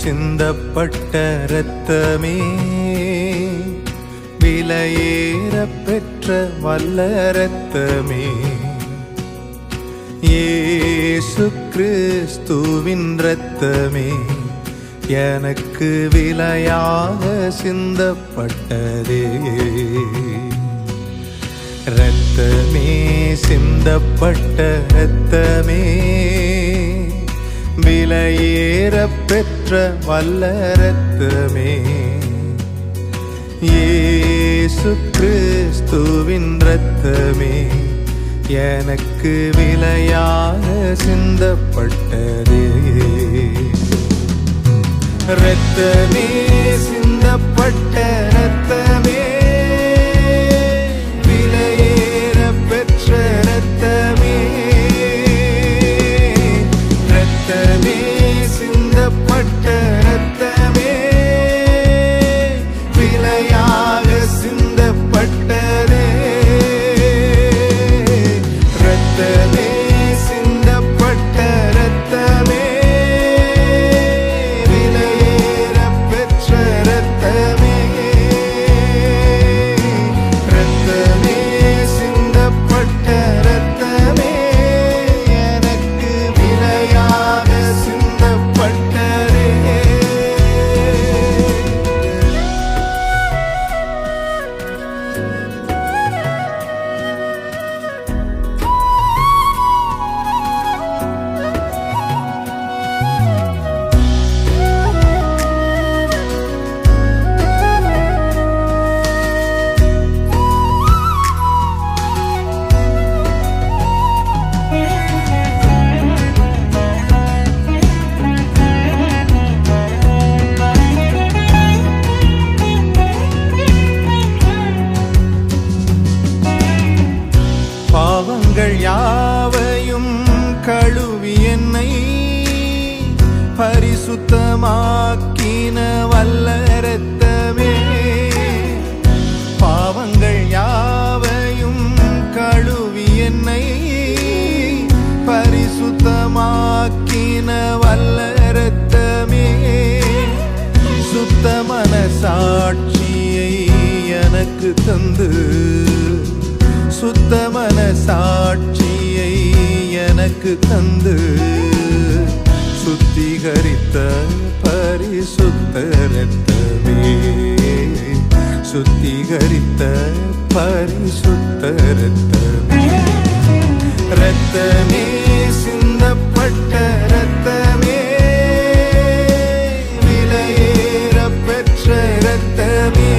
சிந்தப்பட்ட இரத்தமே, விலையேற பெற்ற வல்ல இரத்தமே, இயேசு கிறிஸ்துவின் இரத்தமே, எனக்கு விலையாக சிந்தப்பட்டதே. இரத்தமே, சிந்தப்பட்ட இரத்தமே, விலையேற பெற்ற வல்ல இரத்தமே, இயேசு கிறிஸ்துவின் இரத்தமே, எனக்கு விலையாக சிந்தப்பட்டதே. இரத்தமே, சிந்தப்பட்ட இரத்தமே, விலையேற பெற்ற இரத்தமே, இரத்தமே, சிந்தப்பட்ட இரத்தமே, விலையாக சிந்தப்பட்டதே. இரத்தமே, சிந்தப்பட்ட இரத்தமே, விலையேற பெற்ற இரத்தமே, இரத்தமே, சிந்தப்பட்ட இரத்தமே, எனக்கு விலையாக சிந்தப்பட்டதே. பாவங்கள் யாவையும் கழுவி என்னை பரிசுத்தமாக்கின வல்ல இரத்தமே, பாவங்கள் யாவையும் கழுவி என்னை பரிசுத்தமாக்கின வல்ல இரத்தமே, சுத்த மனசாட்சியை எனக்கு தந்து, சுத்த மனசாட்சியை எனக்கு தந்து, சுத்திகரித்த பரிசுத்த இரத்தமே, சுத்திகரித்த பரிசுத்த இரத்தமே, இரத்தமே, சிந்தப்பட்ட இரத்தமே, விலையேற பெற்ற இரத்தமே,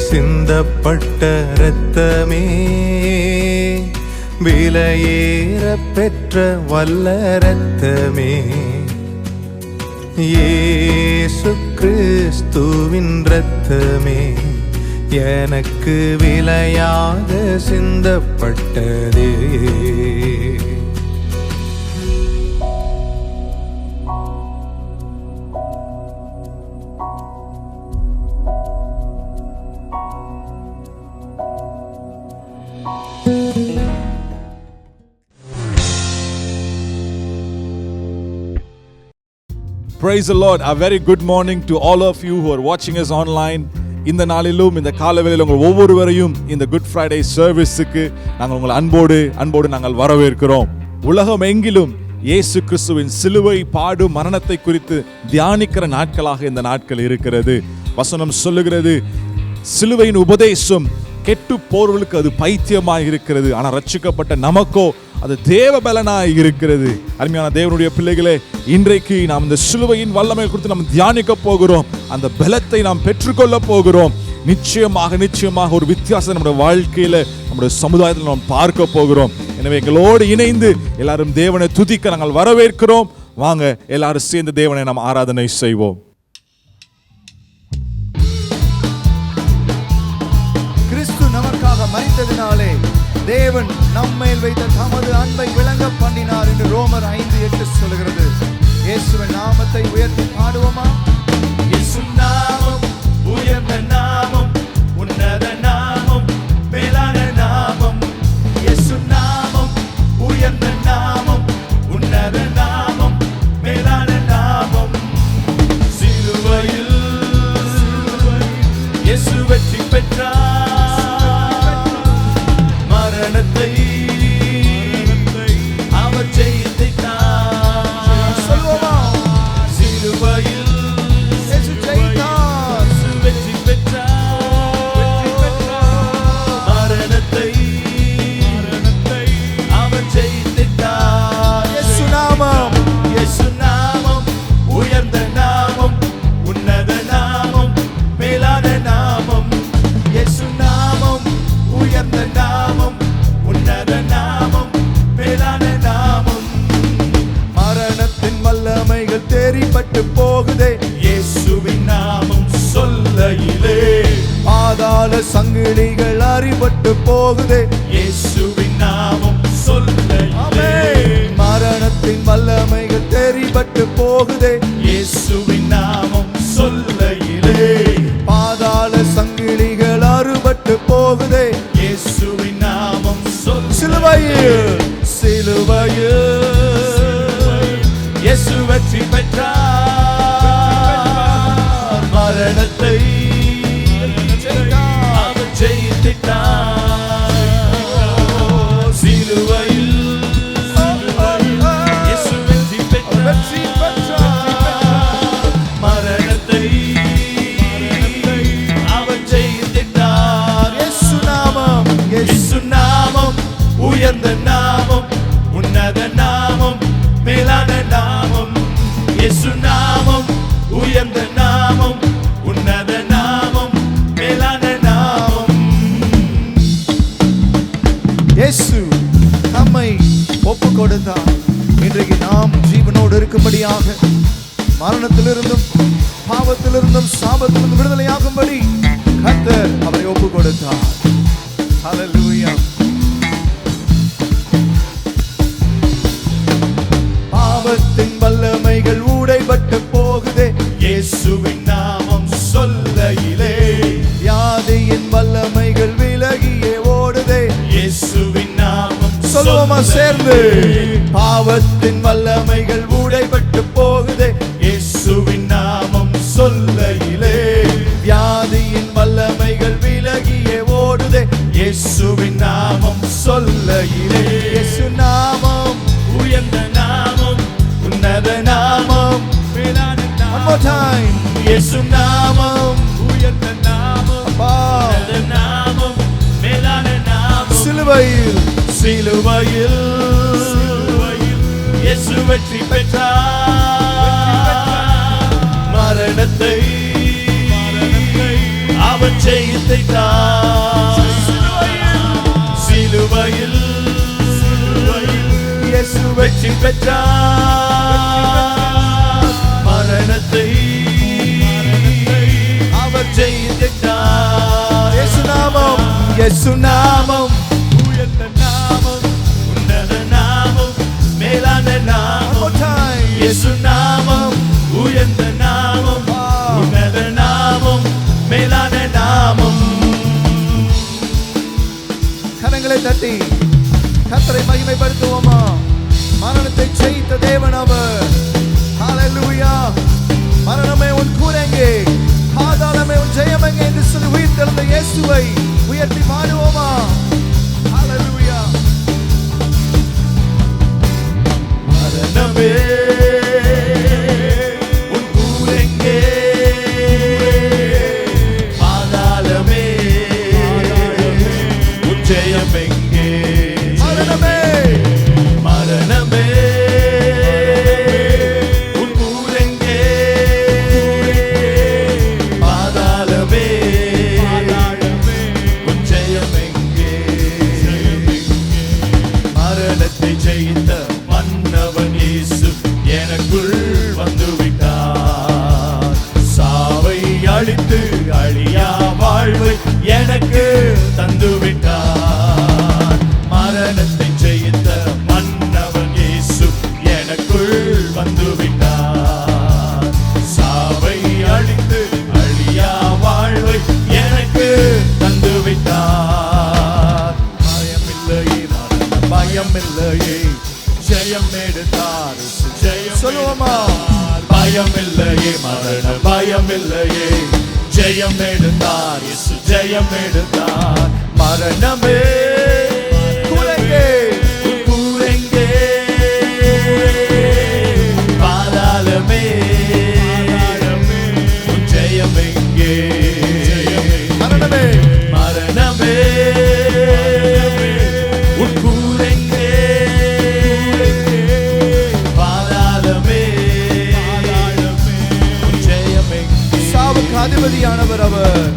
சிந்தப்பட்ட இரத்தமே, விலையேற பெற்ற வல்ல இரத்தமே, இயேசு கிறிஸ்துவின் இரத்தமே, எனக்கு விலையாக சிந்தப்பட்டதே. Praise the Lord. A very good morning to all of you who are watching us online. இந்த நாளிலும் இந்த காலவேளையில் உங்கள் ஒவ்வொருவரையும் இந்த குட் ஃப்ரைடே சர்வீஸுக்கு நாங்கள் உங்களை அன்போடு நாங்கள் வரவேற்கிறோம். உலகம் எங்கிலும் இயேசு கிறிஸ்துவின் சிலுவை பாடு மரணத்தை குறித்து தியானிக்கிற நாட்களாக இந்த நாட்கள் இருக்கிறது. வசனம் சொல்லுகிறது, சிலுவையின் உபதேசம் கெட்டு போர்களுக்கு அது பைத்தியமாக இருக்கிறது, ஆனால் ரட்சிக்கப்பட்ட நமக்கோ அது தேவ பலனாய் இருக்கிறது. அருமையான தேவனுடைய பிள்ளைகளே, இன்றைக்கு நாம் இந்த சிலுவையின் வல்லமை குறித்து நாம் தியானிக்க போகிறோம். அந்த பலத்தை நாம் பெற்றுக்கொள்ள போகிறோம். நிச்சயமாக ஒரு வித்தியாசம் நம்முடைய வாழ்க்கையில நம்முடைய சமுதாயத்தில் நாம் பார்க்க போகிறோம். எனவே எங்களோடு இணைந்து எல்லாரும் தேவனை துதிக்க நாங்கள் வரவேற்கிறோம். வாங்க எல்லாரும் சேர்ந்து தேவனை நாம் ஆராதனை செய்வோம். கிறிஸ்து நமக்காக மரித்ததினாலே தேவன் நம்மேல் வைத்த தமது அன்பை விளங்க பண்ணினார் என்று ரோமர் 5:8 சொல்கிறது. இயேசுவின் நாமத்தை உயர்த்தி பாடுவோமா? இயேசு நாமம் உயர்ந்த நாமம், உன்னத நாமம், மேலான நாமம். இயேசு நாமம் உயர்ந்த நாமம், உன்னத நாமம், மேலான நாமம். சிலுவையில் இயேசு வெற்றி பெற்றார். மரணத்தை அவர் ஜெயித்தார். சொல்லுவோமா? சிலுவையில் இயேசு ஜெயித்தார். வெற்றி பெற்றார். மரணத்தை அவர் ஜெயித்தார். இயேசு நாமம் இயேசு நாமம் உயர்ந்த நாமம், உன்னத நாமம், மேலான நாமம். இயேசு நாமம் உயர்ந்த நாமம், உன்னத நாமம், மேலான நாமம். மரணத்தின் வல்லமைகள் தேறிப்பட்டு போகுதே, இயேசுவின் நாமம் சொல்லையிலே பாதாள சங்கிலிகள் அறிபட்டு போகுதே. இயேசுவின் நாமம் சொல்லையிலே ஆமென். மரணத்தின் வல்லமைகள் தேறிப்பட்டு போகுதே, இயேசுவின் நாமம் சொல்லையிலே பாதாள சங்கிலிகள் அறுபட்டு போகுதே. இயேசுவின் நாமம் சிலுவையில் இயேசு வெற்றி பெற்றார். மரணத்தை அவர் ஜெயித்தார். சிலுவையில் இயேசு வெற்றி பெற்றார். மரணத்தை அவர் ஜெயித்தார். இயேசு நாமம் இயேசு நாமம் உயர்ந்த நாமம், உன்னத நாமம், மேலான நாமம். இயேசு நாமம் உயர்ந்த நாமம், உன்னத நாமம், மேலான நாமம். இயேசு நம்மை ஒப்பு கொடுத்தார். இன்றைக்கு நாம் ஜீவனோடு இருக்கும்படியாக, மரணத்திலிருந்தும் பாவத்திலிருந்தும் சாபத்திலிருந்தும் விடுதலையாகும்படி கர்த்தர் அவரை ஒப்பு கொடுத்தார். ஹல்லேலூயா. பாவத்தின் வல்லமைகள் ஊடைபட்டு போகுதே, இயேசுவின் நாமம் சொல்லையிலே வியாதியின் வல்லமைகள் விலகியே ஓடுதே. இயேசுவின் நாமம் சொல்லுவோமா சேர்ந்து? பாவத்தின் வல்லமைகள் ஊடைபட்டு போகுதே, இயேசுவின் நாமம் சொல்லையிலே வியாதியின் வல்லமைகள் விலகியே ஓடுதே. இயேசுவின் நாமம் சொல்லையிலே இயேசு நாமம் உயர்ந்த நாமம், உன்னத நாமம், மேலான one more time. இயேசு நாமம் உயர்ந்த நாமம், அப்பா உன்னத நாமம், மேலான நாமம். சிலுவையில் சிலுவையில் இயேசு வெற்றி பெற்றார். மரணத்தை அவர் ஜெயித்தார். சிலுவையில் இயேசு வெற்றி பெற்றார். மரணத்தை அவர் ஜெயித்தார். இயேசு நாமம் இயேசு நாமம் உயர்ந்த நாமம், உன்னத நாமம், மேலான one more நாமம். time. இயேசு நாமம் உயர்ந்த நாமம், உன்னத நாமம், மேலான நாமம். கரங்களை தட்டி கர்த்தரை மகிமைப்படுத்துவோமா? மரணத்தை ஜெயித்த தேவன் அவர். ஹல்லேலூயா. மரணமே உன் கூரெங்கே, பாதாளமே உன் ஜெயமெங்கே என்று சொல்லி உயிர் தெழுந்த இயேசுவை உயர்த்தி பாடுவோமா? ஹல்லேலூயா. மரணமே உன் கூரெங்கே, பாதாளமே உன் ஜெயமெங்கே. மரணமே மரணமே உன் கூரெங்கே, பாதாளமே எனக்கு தந்து விட்டார். மரணத்தை ஜெயித்த மன்னவன் இயேசு எனக்குள் வந்து விட்டார். சாவை அழித்து அழியா வாழ்வை எனக்கு தந்து விட்டார். பயமில்லையே மரண பயமில்லையே ஜெயம் எடுத்தார். ஜெயம் சொல்லுவோமா? பயமில்லையே மரண பயமில்லையே ஜெயம் எடுத்தார். இயேசு ஜெயம் எடுத்தார். மரணமே கூலெங்கே? கூலெங்கே? பாதாளமே உன் ஜெயம் எங்கே? மரணமே மரணமே உன் கூலெங்கே? பாதாளமே உன் ஜெயம் எங்கே? சாவுக்கு அதிபதியானவர் அவர்.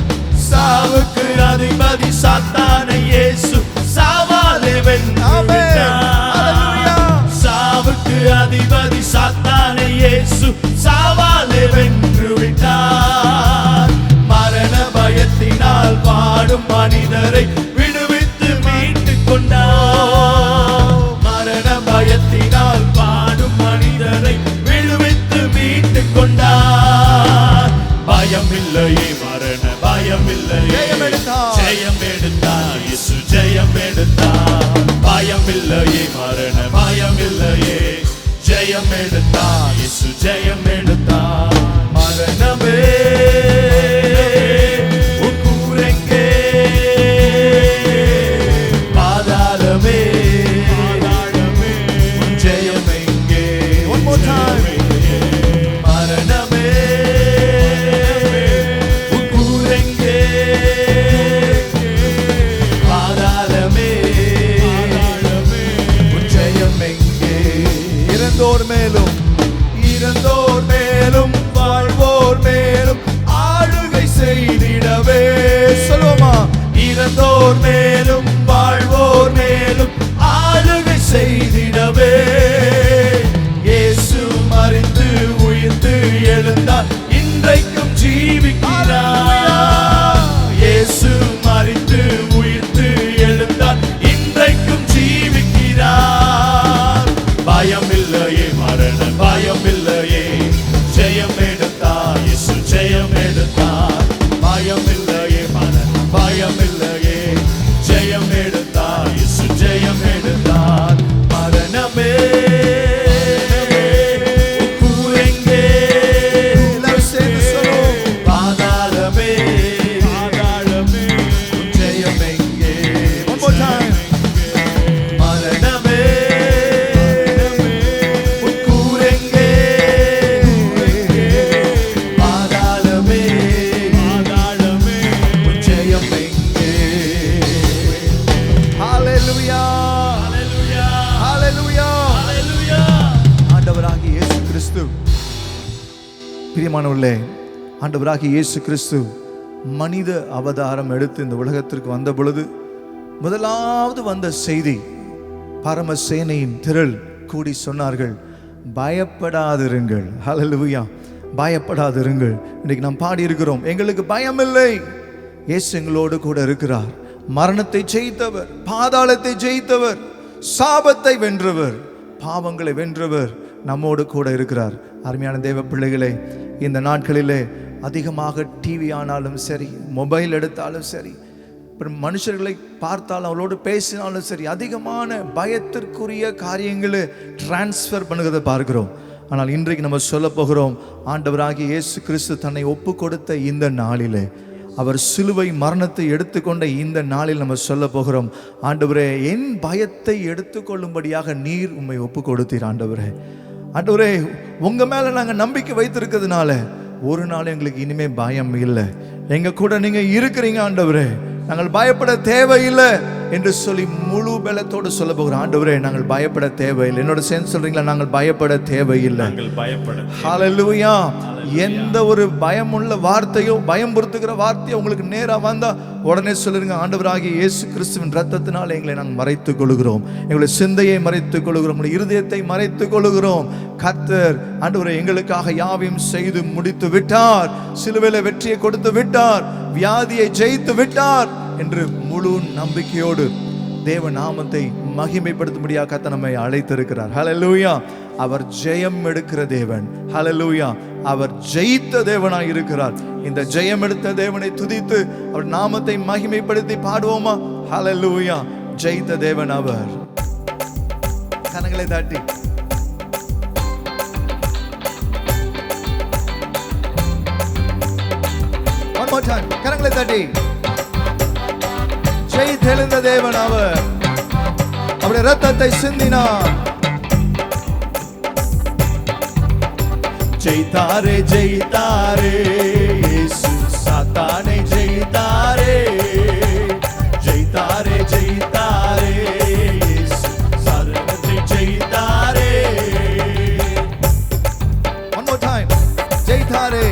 சாவுக்கு அதிபதி சாத்தானை இயேசு சாவாலே வென்று ஆமென். விட்டார். ஹல்லேலூயா. சாவுக்கு அதிபதி சாத்தானை இயேசு சாவாலே வென்று விட்டார். மரண பயத்தினால் பாடும் மனிதரை விடுவித்து மீட்டுக் கொண்டார். மரண பயத்தினால் பாடும் மனிதரை விடுவித்து மீட்டுக் கொண்டார். பயமில்லையே மரண பயமில்லையே ஜெயம் எடுத்தார். ஜெயம் எடுத்தார். இயேசு ஜெயம் எடுத்தார். பயமில்லையே மரண பயமில்லையே ஜெயம் எடுத்தார். இயேசு ஜெயம் எடுத்தார். மரணமே உன் கூரெங்கே? பாதாளமே உன் ஜெயம் எங்கே? One more time. மரணமே உன் கூரெங்கே? பாதாளமே உன் ஜெயம் எங்கே? இறந்தோர் மேலும் இறந்தோர் மேலும் வாழ்வோர் மேலும் ஆளுகை செய்திடவே. சொல்லுவோமா? இறந்தோர் மேலும் வாழ்வோர் மேலும் ஆளுகை செய்திடவே. இயேசு மரித்து உயிர்த்து எழுந்தார். இன்றைக்கும் ஜீவிக்கிறார். இயேசு மரித்து உயிர்த்து எழுந்தார். இன்றைக்கும் ஜீவிக்கிறார். பயமில்லையே மரண பயமில்லையே ஜெயம் எடுத்தார். இயேசு ஜெயம் எடுத்தார். பயமில்லையே மரண பயமில்லையே ஜெயம் எடுத்தார். இயேசு ஜெயம் எடுத்தார். மரணமே உன் கூரெங்கே? எல்லாரும் சேர்ந்து சொல்லுவோம். பாதாளமே உன் ஜெயம் எங்கே? One more time. மரணமே உன் கூரெங்கே? பாதாளமே உன் ஜெயம் எங்கே? Hallelujah. ஹல்லேலூயா Hallelujah. ஹல்லேலூயா. ஆண்டவராகிய இயேசு கிறிஸ்து, பிரியமானவர்களே, ஆண்டவராகிய இயேசு கிறிஸ்து மனித அவதாரம் எடுத்து இந்த உலகத்திற்கு வந்த பொழுது முதலாவது வந்த செய்தி, பரமசேனையின் திரள் கூடி சொன்னார்கள், பயப்படாதிருங்கள். ஹல்லேலூயா. பயப்படாதிருங்கள். இன்னைக்கு நாம் பாடி இருக்கிறோம், எங்களுக்கு பயமில்லை, இயேசு எங்களோடு கூட இருக்கிறார். மரணத்தை ஜெயித்தவர், பாதாளத்தை ஜெயித்தவர், சாபத்தை வென்றவர், பாவங்களை வென்றவர் நம்மோடு கூட இருக்கிறார். அருமையான தேவ பிள்ளைகளே, இந்த நாட்களிலே அதிகமாக டிவி ஆனாலும் சரி, மொபைல் எடுத்தாலும் சரி, மனுஷர்களை பார்த்தாலும் அவளோடு பேசினாலும் சரி, அதிகமான பயத்திற்குரிய காரியங்களை டிரான்ஸ்ஃபர் பண்ணுகிறத பார்க்கிறோம். ஆனால் இன்றைக்கு நம்ம சொல்ல போகிறோம், ஆண்டவராகிய இயேசு கிறிஸ்து தன்னை ஒப்பு கொடுத்த இந்த நாளிலே, அவர் சிலுவை மரணத்தை எடுத்துக்கொண்ட இந்த நாளில் நம்ம சொல்ல போகிறோம், ஆண்டவரே என் பயத்தை எடுத்துக்கொள்ளும்படியாக நீர் உம்மை ஒப்பு கொடுத்தீர். ஆண்டவரே, ஆண்டவரே உங்க மேல நாங்க நம்பிக்கை வைத்திருக்கிறதுனால ஒரு நாள் எங்களுக்கு இனிமே பயம் இல்லை. எங்க கூட நீங்க இருக்கிறீங்க ஆண்டவரே, நாங்கள் பயப்பட தேவையில்லை. என்று சொல்லி முழு பலத்தோடு சொல்ல போகிறோம். ஆண்டவரே, நாங்கள் பயப்பட தேவையில்லை. என்னோட சேர்ந்து சொல்றீங்களா? நாங்கள் பயப்பட தேவையில்லை. ஹல்லேலூயா. எந்த ஒரு பயமுள்ள வார்த்தையோ பயம்புறுத்துகிற வார்த்தையோ உங்களுக்கு நேரா வந்தா உடனே சொல்லுங்க, ஆண்டவராகிய இயேசு கிறிஸ்துவின் ரத்தத்தினால் எங்களை நாங்கள் மறைத்துக் கொள்கிறோம், எங்களுடைய சிந்தையை மறைத்துக் கொள்கிறோம், எங்களுடைய இருதயத்தை மறைத்துக் கொள்கிறோம். கர்த்தர் ஆண்டவரே எங்களுக்காக யாவையும் செய்து முடித்து விட்டார், சிலுவையிலே வெற்றியை கொடுத்து விட்டார், வியாதியை ஜெயித்து விட்டார் என்று முழு நம்பிக்கையோடு தேவ நாமத்தை மகிமைப்படுத்தும்படியாக கர்த்தர் நம்மை அழைத்திருக்கிறார். ஹல்லேலூயா. அவர் ஜெயம் எடுக்கிற தேவன். ஹல்லேலூயா. அவர் ஜெயித்த தேவனாய் இருக்கிறார். இந்த ஜெயம் எடுத்த தேவனை துதித்து அவர் நாமத்தை மகிமைப்படுத்தி பாடுவோமா? ஹல்லேலூயா. ஜெயித்த தேவன் அவர். கரங்களை தட்டி one more time. கரங்களை தட்டி ஜெயித்தெழுந்த தேவன் அவர். அவருடைய ரத்தத்தை சிந்தினார். ஜெயித்தாரே ஜெயித்தாரே இயேசு சாத்தானை ஜெயித்தாரே. ஜெயித்தாரே ஜெயித்தாரே இயேசு சர்வத்தை ஜெயித்தாரே. one more time. ஜெயித்தாரே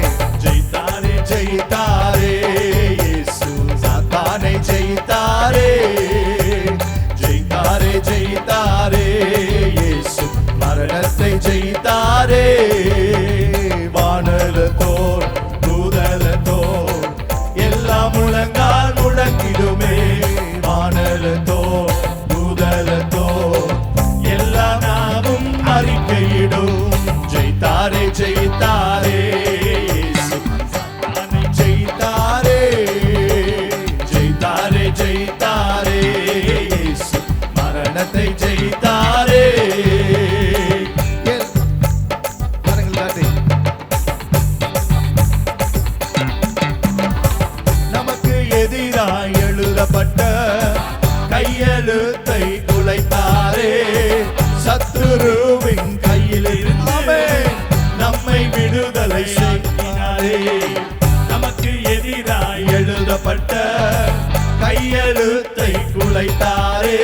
ஜெயித்தாரே ஜெயித்தாரே இயேசு சாத்தானை ஜெயித்தாரே. ஜெயித்தாரே ஜெயித்தாரே இயேசு மரணத்தை ஜெயித்தாரே. வானலத்தோர் தூதலத்தோர் எல்லாம் முழங்கால் முழங்கிடுமே. வானலத்தோர் தூதலத்தோர் எல்லாம் நாமும் அறிக்கையிடும். ஜெயித்தாரே ஜெயித்தாரே இயேசு சாத்தானை ஜெயித்தாரே. ஜெயித்தாரே ஜெயித்தாரே இயேசு மரணத்தை ஜெயித்தாரே. நமக்கு எதிராய் எழுதப்பட்ட கையெழுத்தை குலைத்தாரே. சத்துருவின் கையில் இருந்து நம்மை விடுதலை ஆக்கினாரே. நமக்கு எதிராய் எழுதப்பட்ட கையெழுத்தை குலைத்தாரே.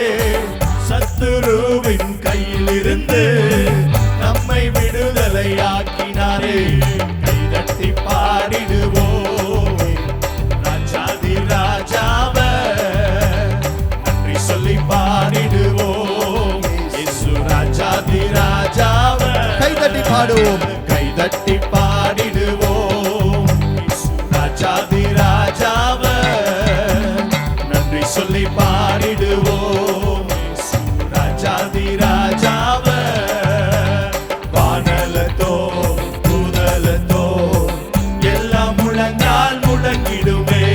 சத்துருவின் கையில் இருந்து நம்மை விடுதலை ஆக்கினாரே. கைதட்டி பாடிடுவோம் ராஜாதி ராஜாவ. நன்றி சொல்லி பாடிடுவோம் இயேசு ராஜாதி ராஜாவ. கைதட்டி பாடுவோம். கைதட்டி பாடிடுவோம் இயேசு ராஜாதி ராஜாவ. நன்றி சொல்லி பாடிடுவோம் இயேசு ராஜாதி ராஜாவ. வானலத்தோ தூதலத்தோ எல்லாம் முழங்கால் முழங்கிடுமே.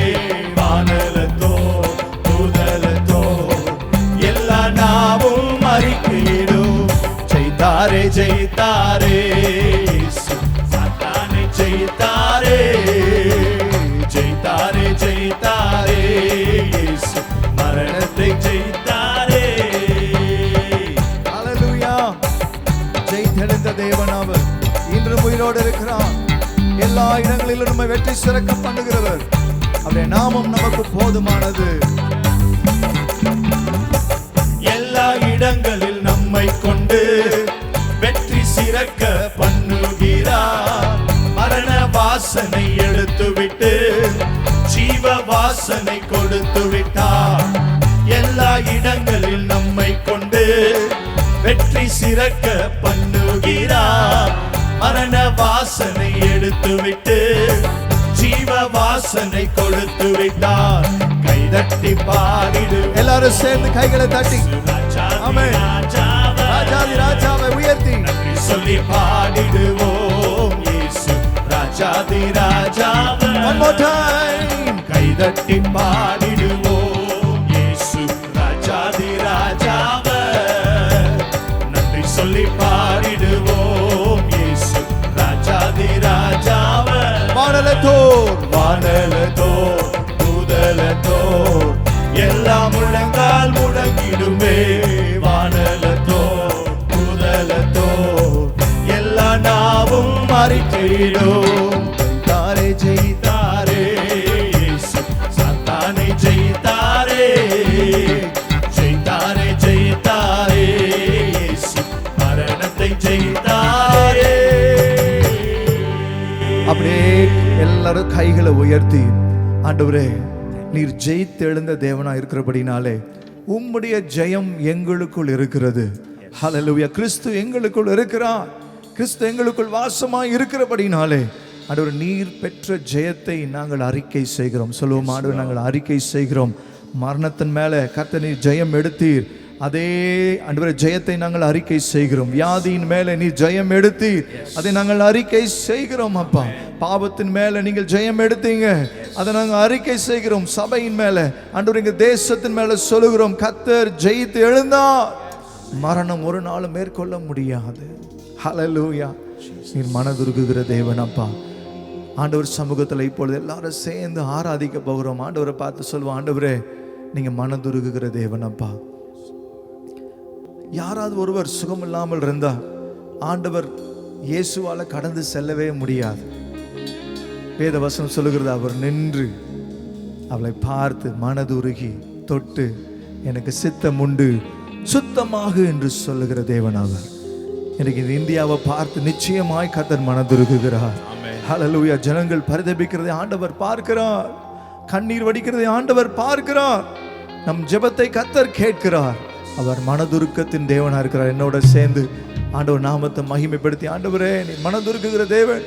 வானலத்தோ தூதலத்தோ எல்லா நாவும் அறிக்கையிடும். ஜெயித்தாரே ஜெயித்தாரே இயேசு சாத்தானை ஜெயித்தாரே. ஜெயித்தாரே ஜெயித்தாரே இயேசு மரணத்தை ஜெயித்தாரே. ஹல்லேலூயா. ஜெயித்தெழுந்த தேவன் அவர். இன்றும் உயிரோடு இருக்கிறார். எல்லா இடங்களிலும் நம்மை வெற்றி சிறக்க பண்ணுகிறவர். அவருடைய நாமம் நமக்கு போதுமானது. எல்லா இடங்களில் நம்மை கொண்டு வெற்றி சிறக்க பண்ணுகிறார். மரண வாசனை எடுத்துவிட்டு ஜீவ வாசனை கொடுத்து விட்டார். எல்லா இடங்களில் நம்மை கொண்டு வெற்றி சிறக்க பண்ணுகிறார். மரண வாசனை எடுத்துவிட்டு ஜீவ வாசனை கொடுத்து விட்டார். கைதட்டி பாடிடு. எல்லாரும் சேர்ந்து கைகளை தட்டி ஆமென். ராஜாதி ராஜாவை உயர்த்தி நன்றி சொல்லி பாடிடுவோம் இயேசு ராஜாதி ராஜாவை. one more time. கைதட்டி பாடிடுவோம் இயேசு ராஜாதி ராஜாவை. நன்றி சொல்லி பாடிடுவோம் இயேசு ராஜாதி ராஜாவை. வானலத்தோர் வானலத்தோர் தூதலத்தோர் எல்லாம் முழங்கால் முழங்கிடுமே. வானலத்தோர் தூதலத்தோர் எல்லா நாவும் அறிக்கையிடும். ஜெயித்தாரே ஜெயித்தாரே இயேசு சாத்தானை ஜெயித்தாரே. எல்லாரும் கைகளை உயர்த்தி, ஆண்டவரே நீர் ஜெயித்து எழுந்த தேவனா இருக்கிறபடினாலே உம்முடைய ஜெயம் எங்களுக்குள் இருக்கிறது. ஹல்லேலூயா. கிறிஸ்து எங்களுக்குள் இருக்கிறார். கிறிஸ்து எங்களுக்குள் வாசமாய் இருக்கிறபடினாலே ஆண்டவரே நீர் பெற்ற ஜெயத்தை நாங்கள் அறிக்கை செய்கிறோம். சொல்லுவோம், ஆண்டவரே நாங்கள் அறிக்கை செய்கிறோம். மரணத்தின் மேலே கர்த்தர் நீர் ஜெயம் எடுத்தீர். அதே ஆண்டவரே ஜெயத்தை நாங்கள் அறிக்கை செய்கிறோம். வியாதியின் மேலே நீர் ஜெயம் எடுத்தீர், அதை நாங்கள் அறிக்கை செய்கிறோம். அப்பா, பாவத்தின் மேலே நீங்கள் ஜெயம் எடுத்தீங்க, அதை நாங்கள் அறிக்கை செய்கிறோம். சபையின் மேலே ஆண்டவரே எங்கள் தேசத்தின் மேலே சொல்லுகிறோம், கர்த்தர் ஜெயித்து எழுந்தார். மரணம் ஒரு நாளும் மேற்கொள்ள முடியாது. ஹல்லேலூயா. நீர் மனதுருகுகிற தேவன் அப்பா. ஆண்டவர் சமூகத்தில் இப்பொழுது எல்லாரும் சேர்ந்து ஆராதிக்க போகிறோம். ஆண்டவரை பார்த்து சொல்லுவோம், ஆண்டவரே நீங்க மனதுருகுகிற தேவன் அப்பா. யாராவது ஒருவர் சுகம் இல்லாமல் இருந்தா ஆண்டவர் இயேசுவால கடந்து செல்லவே முடியாது. வேத வசனம் சொல்லுகிறது, அவர் நின்று அவளை பார்த்து மனதுருகி தொட்டு எனக்கு சித்தம் உண்டு சுத்தமாக என்று சொல்லுகிற தேவன் அவர். எனக்கு இந்த இந்தியாவை பார்த்து நிச்சயமாய் கர்த்தர் மனதுருகுகிறார். ஹல்லேலூயா. ஜனங்கள் பரிதபிக்கிறதை ஆண்டவர் பார்க்கிறார், கண்ணீர் வடிக்கிறதை ஆண்டவர் பார்க்கிறார். நம் ஜெபத்தை கர்த்தர் கேட்கிறார். அவர் மனதுருக்கத்தின் தேவனா இருக்கிறார். என்னோட சேர்ந்து ஆண்டவர் நாமத்தை மகிமைப்படுத்தி, ஆண்டவரே நீ மனதுருக்குகிற தேவன்,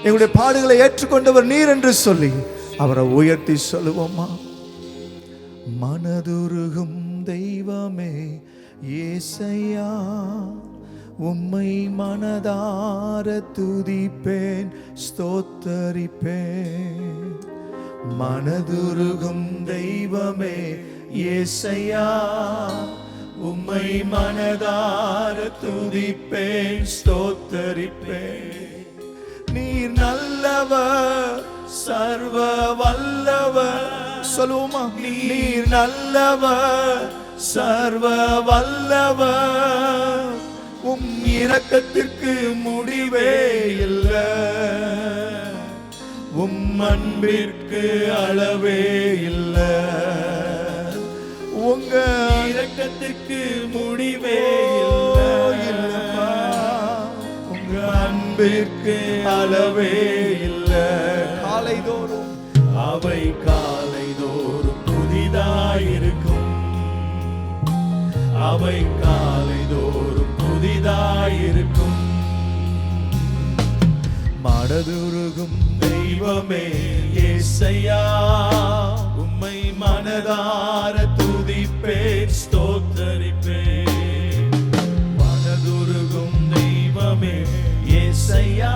எங்களுடைய பாடுகளை ஏற்றுக்கொண்டவர் நீர் என்று சொல்லி அவரை உயர்த்தி சொல்லுவோமா? மனதுருகும் தெய்வமே இயேசையா, உம்மை மனதார துதிப்பேன் ஸ்தோத்தரிப்பேன். மனதுருகும் தெய்வமே இயேசையா, உம்மை மனதார துதிப்பேன் ஸ்தோத்தரிப்பேன். நீர் நல்லவர் சர்வ வல்லவர். சொல்லுவோமா? நீர் நல்லவர் சர்வ வல்லவர், உம் இரக்கத்திற்கு முடிவே இல்லை, உம் அன்பிற்கு அளவே இல்லை. உங்க இரக்கத்திற்கு முடிவே இல்லைப்பா, உங்க அன்பிற்கு அளவே இல்லை. காலைதோறும் அவை காலைதோறும் புதிதாயிருக்கும், அவை காலைதோறும் புதிதாயிருக்கும். மனதுருகும் தெய்வமே இயேசையா, உம்மை மனதார துதிப்பேன் ஸ்தோத்தரிப்பேன். மனதுருகும் தெய்வமே இயேசையா,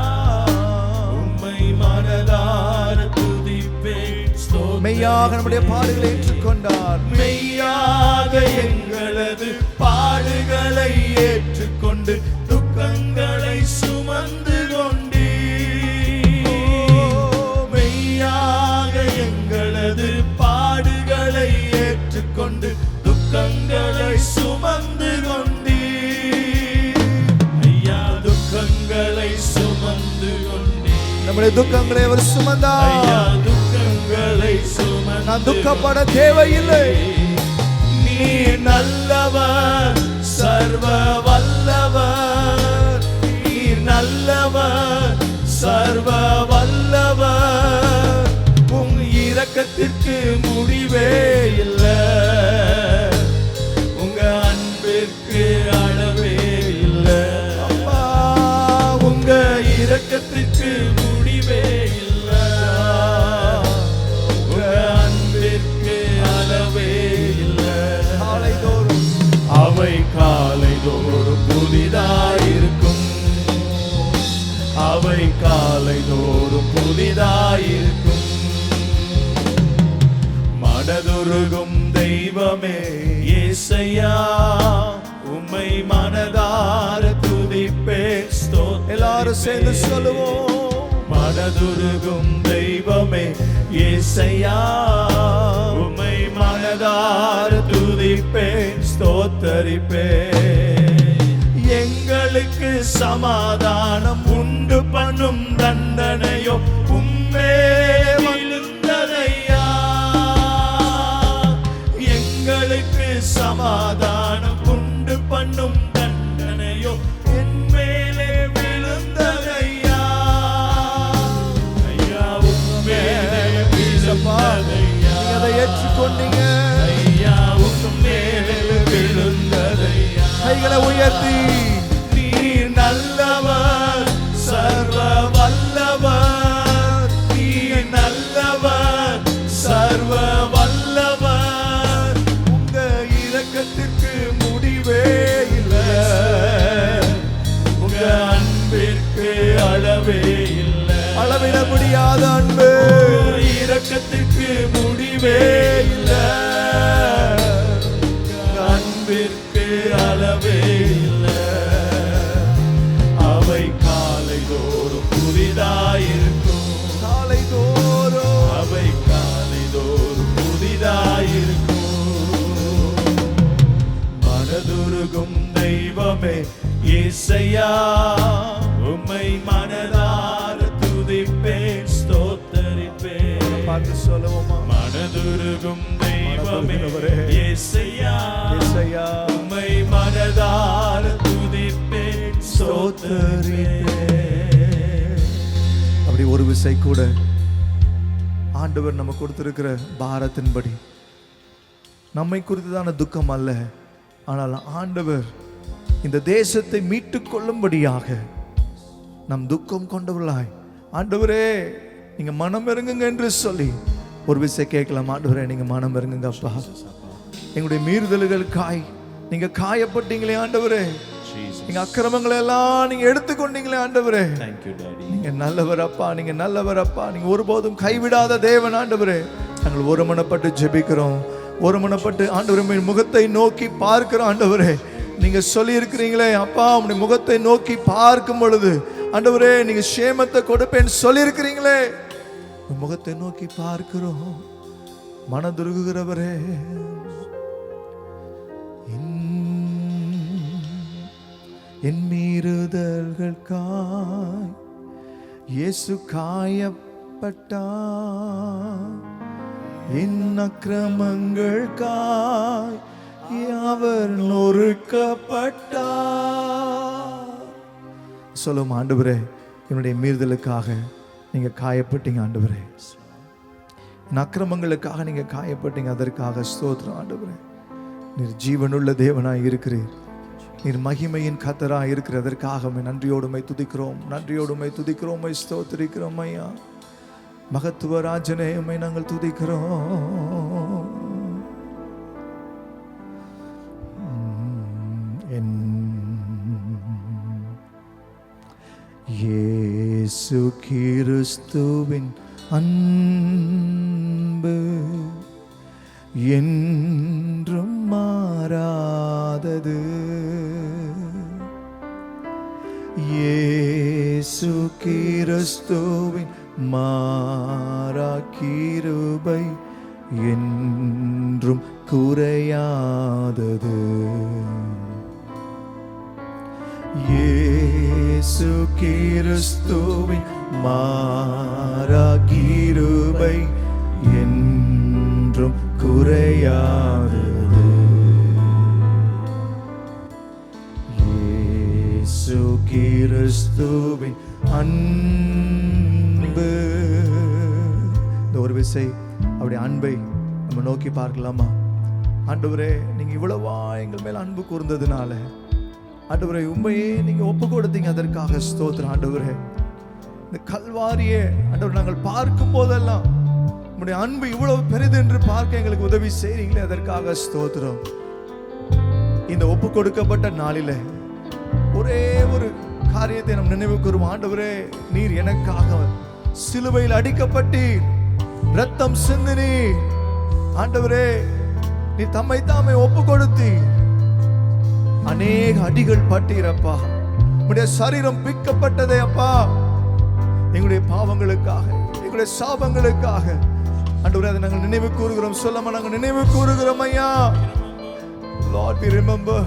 உம்மை மனதார துதிப்பேன் ஸ்தோத்தரிப்பேன். மெய்யாக நம்முடைய பாடுகளை ஏற்றுக்கொண்டார். மெய்யாக எங்களது பாடுகளை ஏற்றுக்கொண்டு துக்கங்களை சுமந்து கொண்டு துக்கங்களை சுமந்து கொண்டீர். ஐயா துக்கங்களை சுமந்து கொண்டீர். நம்முடைய துக்கங்களை அவர் சுமந்தார். ஐயா துக்கங்களை சுமந்து நான் துக்கப்பட தேவையில்லை. நீர் நல்லவர் சர்வ வல்லவர், நீர் நல்லவர் சர்வ வல்லவர், உம் இரக்கத்திற்கு முடிவே இல்லை, உங்க அன்பிற்கு அளவே இல்லை. அப்பா உங்க இரக்கத்திற்கு முடிவே இல்லை, உங்க அன்பிற்கு அளவே இல்லை. காலைதோறும் அவை காலைதோறும் புதிதாயிருக்கும், அவை காலைதோறும் புதிதாயிருக்கும். மனதுருகும் தெய்வமே இயேசையா, உம்மை மனதார துதிப்பேன் ஸ்தோத்திரம். எல்லாரும் சேர்ந்து சொல்லுவோம். மனதுருகும் தெய்வமே இயேசையா, உம்மை மனதார துதிப்பேன் ஸ்தோத்தரிப்பேன். எங்களுக்கு சமாதானம் உண்டு பண்ணும் தண்டனையோ உம்மே விழுந்ததையா, எங்களுக்கு சமாதானம் உண்டு பண்ணும் தண்டனையோ என் மேலே விழுந்ததையா. ஐயா உம்மே கைகளை உயர்த்தி நீர் நல்லவர், சர்வ வல்லவர். நீர் நல்லவர், சர்வ வல்லவர். உங்க இரக்கத்திற்கு முடிவே இல்லை, உங்க அன்பிற்கு அளவே இல்லை. அளவிட முடியாத அன்பு, இரக்கத்திற்கு முடிவே இல்லை, அன்பிற்கு அளவே இல்லை. அவை காலைதோறும் புதிதாயிருக்கும், காலைதோறும் அவை காலைதோறும் புதிதாயிருக்கும். மனதுருகும் தெய்வமே இயேசையா, உம்மை மனதார துதிப்பேன், ஸ்தோத்தரிப்பேன். பார்த்து சொல்லுவோமா? மனதுருகும் தெய்வமே இயேசையா, இயேசையா, உம்மை மனதார துதிப்பேன், ஸ்தோத்தரிப்பேன். அப்படி ஒரு விசை கூட ஆண்டவர் நம்ம கொடுத்திருக்கிற பாரத்தின்படி, நம்மை குறித்துதான துக்கம் அல்ல, ஆனால் ஆண்டவர் இந்த தேசத்தை மீட்டுக் கொள்ளும்படியாக நம் துக்கம் கொண்டவர்களாய், ஆண்டவரே நீங்க மனம் இறங்குங்க என்று சொல்லி ஒரு விசை கேட்கலாம். ஆண்டவரே நீங்க மனம் இறங்குங்க அப்பா, எங்களுடைய மீறுதல்களுக்காய் நீங்க காயப்பட்டீங்களே ஆண்டவரே, நீங்க அக்கிரமங்களை எல்லாம் நீங்க எடுத்துக்கொண்டீங்களே ஆண்டவரே. நீங்க நல்லவர் அப்பா, நீங்க நல்லவர் அப்பா, நீங்க ஒருபோதும் கைவிடாத தேவன் ஆண்டவரே. நாங்கள் ஒருமனப்பட்டு ஜெபிக்கிறோம், ஒருமனப்பட்டு ஆண்டவரே முகத்தை நோக்கி பார்க்கிறோம் ஆண்டவரே. நீங்க சொல்லி இருக்கிறீங்களே அப்பா, உங்களுடைய முகத்தை நோக்கி பார்க்கும் பொழுது ஆண்டவரே நீங்க சேமத்தை கொடுப்பேன்னு சொல்லி இருக்கிறீங்களே, முகத்தை நோக்கி பார்க்கிறோம். மனதுருகுகிறவரே, என் மீறுதல்களுக்காய் இயேசு காயப்பட்டார், என் அக்கிரமங்களுக்காய் அவர் நொறுக்கப்பட்டார். சொல்லும் ஆண்டவரே, என்னுடைய மீறுதலுக்காக நீங்க காயப்பட்டீங்க ஆண்டவரே, என் அக்கிரமங்களுக்காக நீங்க காயப்பட்டீங்க, அதற்காக ஸ்தோத்திரம் ஆண்டவரே. நீர் ஜீவனுள்ள தேவனாய் இருக்கிறீர், நீர் மகிமையின் கர்த்தராய் இருக்கிற, அதற்காக நன்றியோடுமை துதிக்கிறோம், நன்றியோடுமை துதிக்கிறோம், ஸ்தோத்திரிக்கிறோம் ஐயா. மகத்துவ ராஜனே உம்மை நாங்கள் துதிக்கிறோம். இயேசு கிறிஸ்துவின் அன்பு என்றும் மாறாதது. இயேசு கிறிஸ்துவின் மாறா கிருபை என்றும் குறையாதது. இயேசு கிறிஸ்துவின் மாறா கிருபை என்றும் குறையாதது. இயேசு கிறிஸ்துவின் அன்பு. இந்த ஒரு விசை அவருடைய அன்பை நம்ம நோக்கி பார்க்கலாமா? ஆண்டவரே, நீங்க இவ்வளவா எங்கள் மேல அன்பு கூர்ந்ததுனால ஆண்டவரே உண்மையே நீங்க ஒப்பு கொடுத்தீங்க, அதற்காக ஸ்தோத்திரம் ஆண்டவரே. இந்த கல்வாரியே ஆண்டவர் நாங்கள் பார்க்கும் போதெல்லாம் உங்களுடைய அன்பு இவ்வளவு பெரிது என்று பார்க்க எங்களுக்கு உதவி செய்றீங்களே, அதற்காக ஸ்தோத்திரம். இந்த ஒப்பு கொடுக்கப்பட்ட நாளில ஒரே ஒரு காரியத்தை நம் நினைவு கூறுவோம். ஆண்டவரே, நீர் எனக்காக சிலுவையில் அடிக்கப்பட்டீர், ரத்தம் சிந்தினீர். ஆண்டவரே, நீ தம்மை தாமே ஒப்பு கொடுத்தீர், அநேக அடிகள் பட்டீரப்பா, உங்களுடைய சரீரம் பிக்கப்பட்டதே அப்பா, எங்களுடைய பாவங்களுக்காக, எங்களுடைய சாபங்களுக்காக. ஆண்டவரே, அதை நாங்கள் நினைவு கூறுகிறோம், சொல்லாம நாங்கள் நினைவு கூறுகிறோம் ஐயா. Lord, we remember.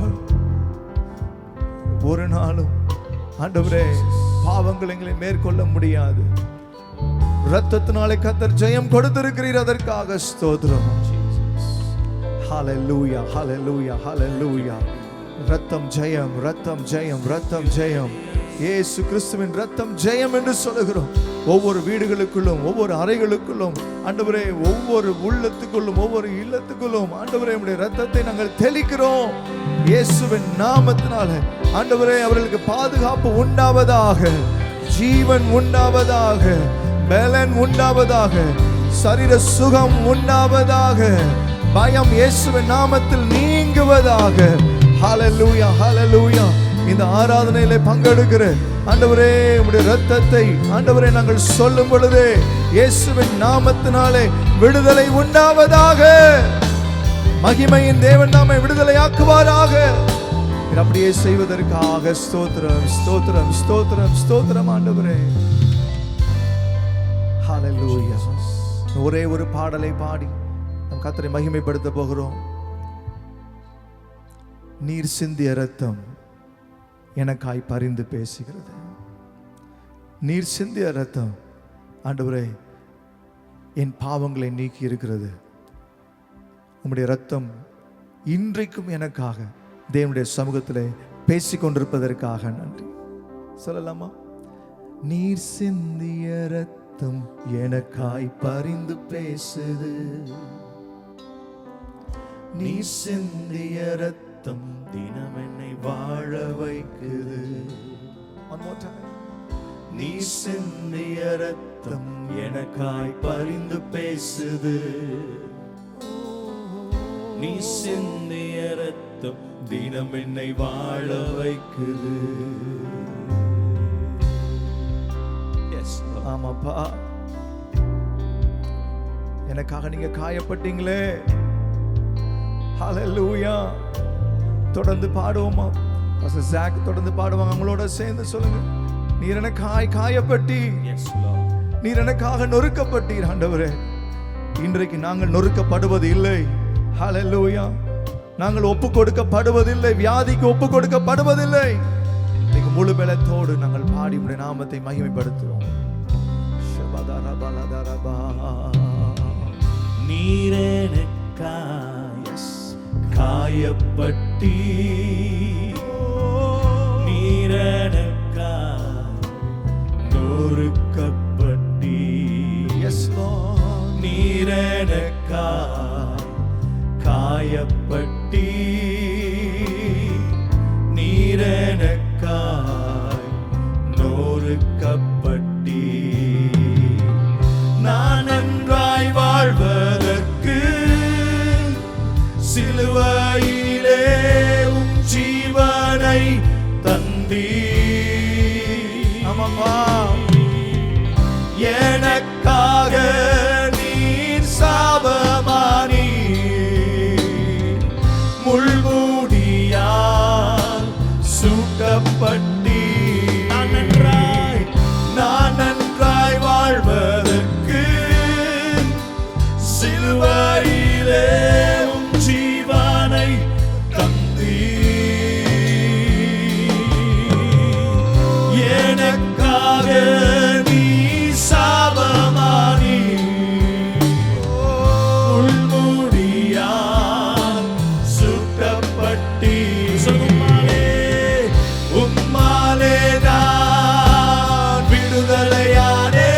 ஒரு நாளும் ஆண்டவரே பாவங்கள் எங்களை மேற்கொள்ள முடியாது, இரத்தத்தினாலே கர்த்தர் ஜெயம் கொடுத்திருக்கிறீர், அதற்காக ஸ்தோத்திரம். ஹalleluya, hallelujah, hallelujah. ரத்தம் ஜெயம், ரத்தம் ஜெயம், ரத்தம் ஜெயம். இயேசு கிறிஸ்துவின் ரத்தம் ஜெயம் என்று சொல்லுகிறோம். ஒவ்வொரு வீடுகளுக்குள்ளும், ஒவ்வொரு அறைகளுக்குள்ளும் ஆண்டவரே, ஒவ்வொரு உள்ளத்துக்குள்ளும், ஒவ்வொரு இல்லத்துக்குள்ளும் ஆண்டவரே உம்முடைய இரத்தத்தை நாங்கள் தெளிக்கிறோம். இயேசுவின் நாமத்தினால ஆண்டவரே அவர்களுக்கு பாதுகாப்பு உண்டாவதாக, ஜீவன் உண்டாவதாக, பலன் உண்டாவதாக, சரீர சுகம் உண்டாவதாக, பயம் இயேசுவின் நாமத்தில் நீங்குவதாக. ஹல்லேலூயா, ஹல்லேலூயா. இந்த ஆராதனையிலே பங்கெடுக்கிற ஆண்டவரே உம்முடைய இரத்தத்தை ஆண்டவரே நாங்கள் சொல்லும் பொழுது இயேசுவின் நாமத்தினாலே விடுதலை உண்டாவதாக. மகிமையின் தேவன் நாமை விடுதலையாக்குவாராக. அப்படியே செய்வதற்காக ஸ்தோத்திரம், ஸ்தோத்திரம், ஸ்தோத்திரம், ஸ்தோத்திரம் ஆண்டவரே. ஹல்லேலூயா. ஒரே ஒரு பாடலை பாடி நம் கர்த்தரை மகிமைப்படுத்த போகிறோம். நீர் சிந்திய இரத்தம் எனக்காய் பரிந்து பேசுகிறது. நீர் சிந்திய இரத்தம் ஆண்டவரே என் பாவங்களை நீக்கி இருக்கிறது. உம்முடைய இரத்தம் இன்றைக்கும் எனக்காக தேவனுடைய சமூகத்திலே பேசிக் கொண்டிருப்பதற்காக நன்றி சொல்லலாமா? நீர் சிந்திய இரத்தம் எனக்காய் பரிந்து பேசுது. நீர் சிந்திய இரத்தம் தினம் என்னை வாழ வைக்குது. One more time. நீர் சிந்திய இரத்தம் எனக்காய் பரிந்து பேசுது. நீ சிந்திய இரத்தம் தினம் என்னை வாழ வைக்குது. ஆமாப்பா, எனக்காக நீங்க காயப்பட்டீங்களே. ஹல்லேலூயா. தொடர்ந்து பாடுவோமா? பாஸ்டர் ஜாக் தொடர்ந்து பாடுவாங்க, அவங்களோட சேர்ந்து சொல்லுங்க. நீர் எனக்காய் காயப்பட்டி, நீர் எனக்காக நொறுக்கப்பட்டீர் ஆண்டவரே. இன்றைக்கு நாங்கள் நொறுக்கப்படுவது இல்லை. ஹல்லேலூயா. நாங்கள் ஒப்பு கொடுக்கப்படுவதில்லை, வியாதிக்கு ஒப்பு கொடுக்கப்படுவதில்லை. இன்னைக்கு முழு பலத்தோடு நாங்கள் பாடி உடைய நாமத்தை மகிமைப்படுத்துவோம். நீர் எனக்காய் காயப்பட்டி, நீர் எனக்காய் நொறுக்கப்பட்டி, நீர் எனக்காய் காயப்பட்டி, நீர் எனக்காய் நொறுக்கப்பட்டி. நான் நன்றாய் வாழ்வதற்கு சிலுவையிலே உம் ஜீவனை தந்தீர். ஆமாப்பா, எனக்காக நீர் சாபமானி, முள்மூடியால் சூட்டப்பட்டி. நான் நன்றாய் வாழ்வதற்கு சிலுவையிலே உம் ஜீவனை தந்தீர். எனக்காக நீ சாபமானி, முள்மூடியால் சுட்டப்பட்டி. உம்மாலே நான் விடுதலையானே,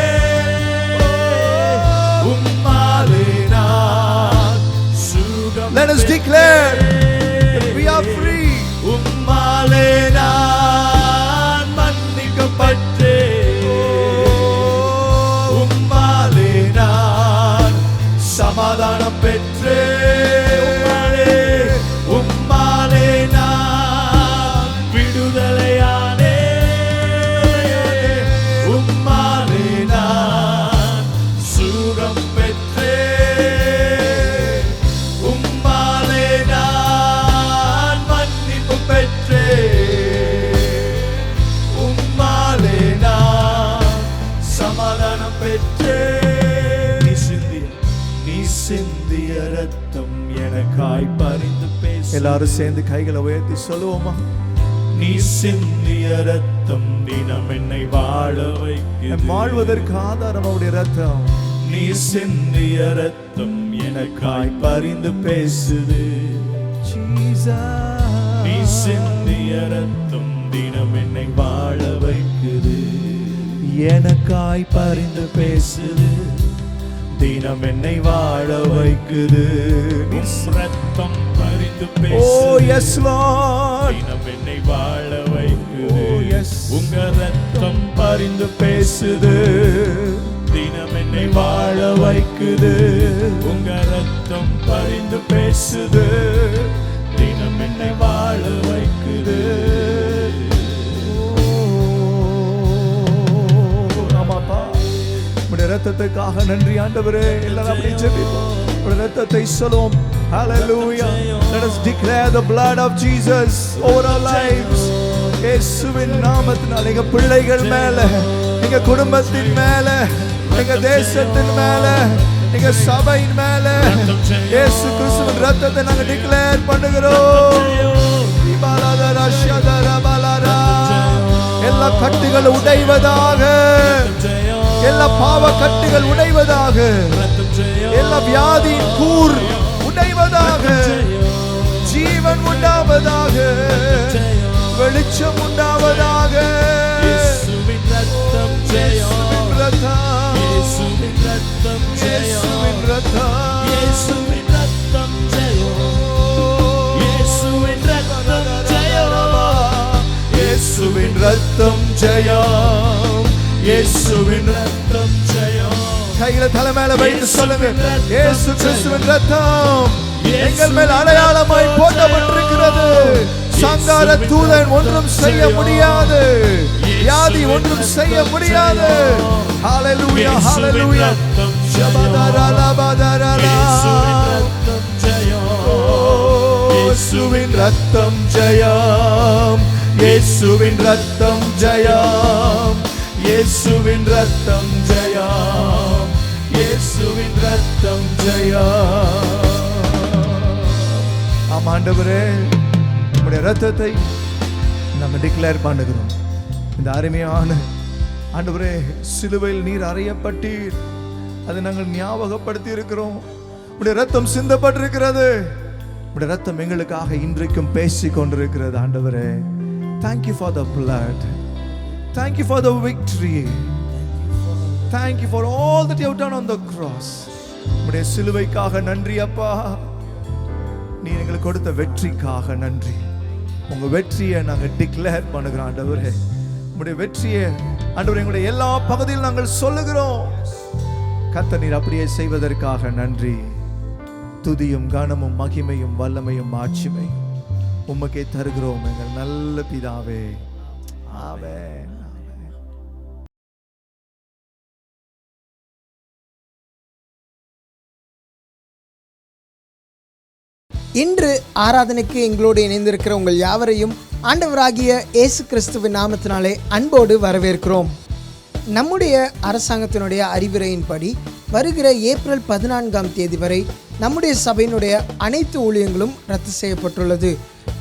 உம்மாலே நான் சுகம். let us declare that we are free. உம்மாலே நான் மன்னிக்கப்பட்டேன், உம்மாலே நான் சமாதானம் பெற்றேன், உம்மாலே நான் விடுதலையானே, உம்மாலே நான் சுகம் பெற்றேன், உம்மாலே நான் மன்னிப்பு பெற்றேன், உம்மாலே நான் சமாதானம் பெற்றேன். நீ சிந்திய இரத்தம் எனக்காய் பரிந்து பேசு. எல்லாரும் சேர்ந்து கைகளை உயர்த்தி சொல்லுவோமா? நீ சிந்திய இரத்தம் தினம் என்னை வாழ வைக்குது. வாழ்வதற்கு ஆதாரம் அவருடைய இரத்தம். நீ சிந்திய இரத்தம் எனக்காய் பரிந்து பேசுது. நீ சிந்திய இரத்தம் தினம் என்னை வாழ வைக்குது. எனக்காய் பரிந்து பேசுது, தினம் என்னை வாழ வைக்குது. ரத்தம் பரிந்து பேசுது, yes Lord, தினம் என்னை வாழ வைக்குது. yes, உங்க ரத்தம் பரிந்து பேசுது, தினம் என்னை வாழ வைக்குது. உங்க ரத்தம் பரிந்து பேசுது, தினம் என்னை வாழ வைக்குது. ஆமாப்பா, உம்முடைய ரத்தத்துக்காக நன்றி ஆண்டவரே. எல்லாரும் அப்படியே ஜெபிப்போம், உம்முடைய ரத்தத்தை சொல்லுவோம். Hallelujah, let us declare the blood of Jesus over our lives. இயேசுவின் நாமத்தினால் எங்க பிள்ளைகள் மேல, எங்க குடும்பத்தின் மேல, எங்க தேசத்தின் மேல, எங்க சபையின் மேல இயேசு கிறிஸ்துவின் ரத்தத்தை நாங்க டிக்ளேர் பண்ணுகிறோம். எல்லா கட்டுகள் உடைவதாக, எல்லா பாவ கட்டுகள் உடைவதாக, எல்லா வியாதியின் கூர் உடைவதாக, ஜீவன் உண்டாவதாக, வெளிச்சம் உண்டாவதாக. இயேசுவின் ரத்தம் ஜெயம், இயேசுவின் ரத்தம் இயேசுவின் ரத்தம், இயேசுவின் ரத்தம் ஜெயம், இயேசுவின் ரத்தம் ஜெயம், இயேசுவின் ரத்தம் ஜெயம், இயேசுவின் ரத்தம் ஜெயம். கையில தலை மேல வைத்து சொல்லுங்க, இயேசு கிறிஸ்துவின் ரத்தம் எங்கள் மேல் அடையாளமாய் போடப்பட்டிருக்கிறது. சங்கார தூதன் ஒன்றும் செய்ய முடியாது, வியாதி ஒன்றும் செய்ய முடியாது. ஹalleluya, hallelujah. இயேசுவின் ரத்தம் ஜெயம், இயேசுவின் ரத்தம் ஜெயம், இயேசுவின் ரத்தம் ஜெயம், இயேசுவின் ரத்தம் ஜெயம். ஆமா ஆண்டவரே, உம்முடைய ரத்தத்தை நாங்கள் டிக்ளேர் பண்ணுகிறோம். இந்த அருமையான ஆண்டவரே, சிலுவையில் நீர் அறையப்பட்டீர், அதை நாங்கள் ஞாபகப்படுத்தி இருக்கிறோம். உம்முடைய ரத்தம் சிந்தப்பட்டிருக்கிறது. உம்முடைய ரத்தம் எங்களுக்காக இன்றைக்கும் பேசிக் கொண்டிருக்கிறது. ஆண்டவரே, thank you for the blood, thank you for the victory, thank you for all that you have done on the cross. உம்முடைய சிலுவைக்காக நன்றி அப்பா. நீ எங்களுக்கு கொடுத்த வெற்றிக்காக நன்றி. உங்க வெற்றியை நாங்கள் டிக்ளேர் பண்ணுகிறோம் ஆண்டவரே. உங்களுடைய வெற்றியை ஆண்டவரே எங்களுடைய எல்லா பகுதியில் நாங்கள் சொல்லுகிறோம். கர்த்தர் நீர் அப்படியே செய்வதற்காக நன்றி. துதியும் கனமும் மகிமையும் வல்லமையும் ஆட்சிமையும் உமக்கே தருகிறோம் எங்கள் நல்ல பிதாவே. ஆமென். இன்று ஆராதனைக்கு எங்களோடு இணைந்திருக்கிற உங்கள் யாவரையும் ஆண்டவராகிய இயேசு கிறிஸ்துவின் நாமத்தினாலே அன்போடு வரவேற்கிறோம். நம்முடைய அரசாங்கத்தினுடைய அறிவுரையின்படி வருகிற ஏப்ரல் 14 வரை நம்முடைய சபையினுடைய அனைத்து ஊழியங்களும் ரத்து செய்யப்பட்டுள்ளது.